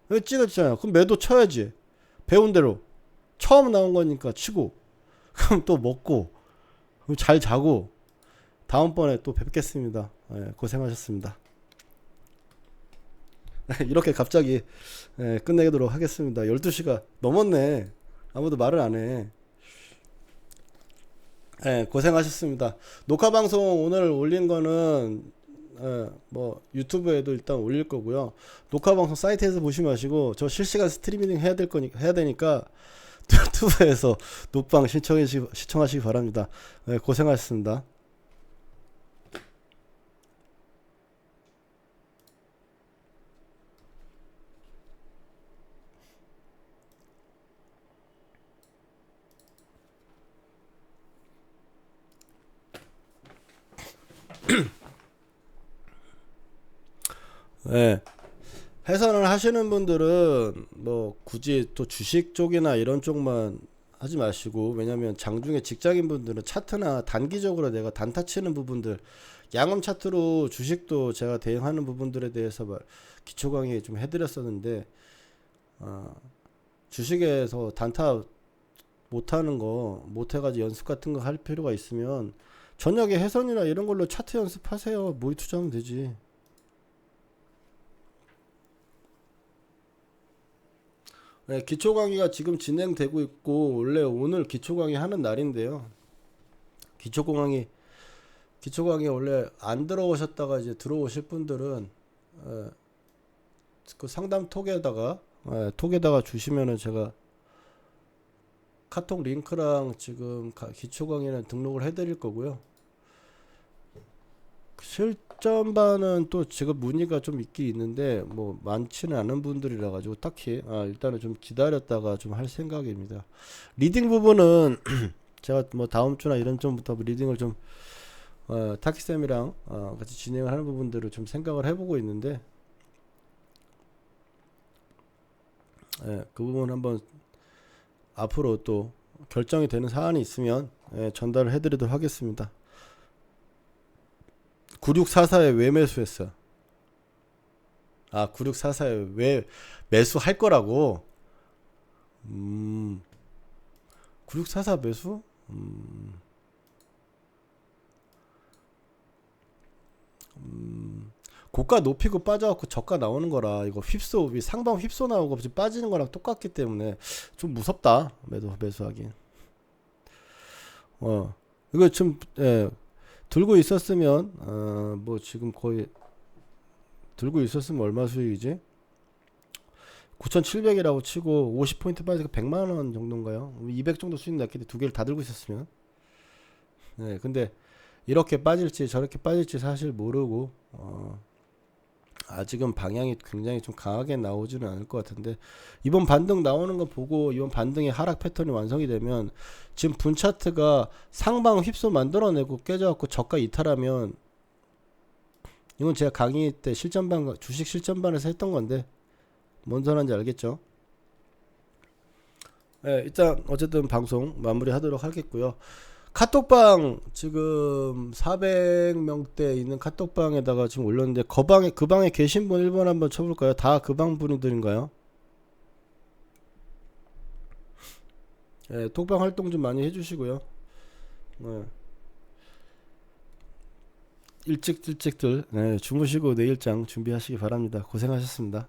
Speaker 1: 여기 찍었잖아요. 그럼 매도 쳐야지. 배운 대로. 처음 나온 거니까 치고. 그럼 또 먹고. 그럼 잘 자고. 다음번에 또 뵙겠습니다. 고생하셨습니다. 이렇게 갑자기 끝내도록 하겠습니다. 12시가 넘었네. 아무도 말을 안 해. 고생하셨습니다. 녹화 방송 오늘 올린 거는 뭐 유튜브에도 일단 올릴 거고요. 녹화 방송 사이트에서 보시면 하시고 저 실시간 스트리밍 해야 되니까 유튜브에서 녹방 시청하시기 바랍니다. 고생하셨습니다. 예. 해선을 하시는 분들은 뭐 굳이 또 주식 쪽이나 이런 쪽만 하지 마시고, 왜냐면 장중에 직장인 분들은 차트나 단기적으로 내가 단타 치는 부분들, 양음 차트로 주식도 제가 대응하는 부분들에 대해서 기초 강의 좀 해드렸었는데, 주식에서 단타 못하는 거 못해가지고 연습 같은 거 할 필요가 있으면 저녁에 해선이나 이런 걸로 차트 연습하세요. 모의 투자하면 되지. 네, 기초 강의가 지금 진행되고 있고, 원래 오늘 기초 강의 하는 날인데요. 기초 강의 원래 안 들어오셨다가 이제 들어오실 분들은 그 상담 톡에다가 주시면은 제가 카톡 링크랑 지금 기초 강의는 등록을 해드릴 거고요. 실전반은 또 지금 문의가 좀 있긴 있는데 뭐 많지는 않은 분들이라 가지고 딱히 일단은 좀 기다렸다가 좀 할 생각입니다. 리딩 부분은 제가 뭐 다음 주나 이런 점부터 리딩을 좀 타키쌤이랑 같이 진행을 하는 부분들을 좀 생각을 해보고 있는데, 그 부분 한번 앞으로 또 결정이 되는 사안이 있으면 전달을 해드리도록 하겠습니다. 9644에 왜 매수했어? 9644에 왜 매수할 거라고? 9644 매수? 고가 높이고 빠져갖고 저가 나오는 거라, 이거 휩소 상방 휩소 나오고 빠지는 거랑 똑같기 때문에 좀 무섭다. 매수하긴. 이거 좀 들고 있었으면 뭐 지금 거의 들고 있었으면 얼마 수익이지? 9,700이라고 치고 50포인트 빠지니까 100만원 정도인가요? 200 정도 수익 났겠는데 두 개를 다 들고 있었으면. 근데 이렇게 빠질지 저렇게 빠질지 사실 모르고 아직은 방향이 굉장히 좀 강하게 나오지는 않을 것 같은데, 이번 반등 나오는 거 보고 이번 반등의 하락 패턴이 완성이 되면 지금 분 차트가 상방 휩소 만들어내고 깨져갖고 저가 이탈하면, 이건 제가 강의 때 주식 실전반에서 했던 건데 뭔 소리인지 알겠죠? 일단 어쨌든 방송 마무리 하도록 하겠고요. 카톡방 지금 400명대 있는 카톡방에다가 지금 올렸는데, 그 방에 계신 분 1번 한번 쳐볼까요? 다 그 방 분들인가요? 톡방 활동 좀 많이 해주시고요. 일찍들 주무시고 내일장 준비하시기 바랍니다. 고생하셨습니다.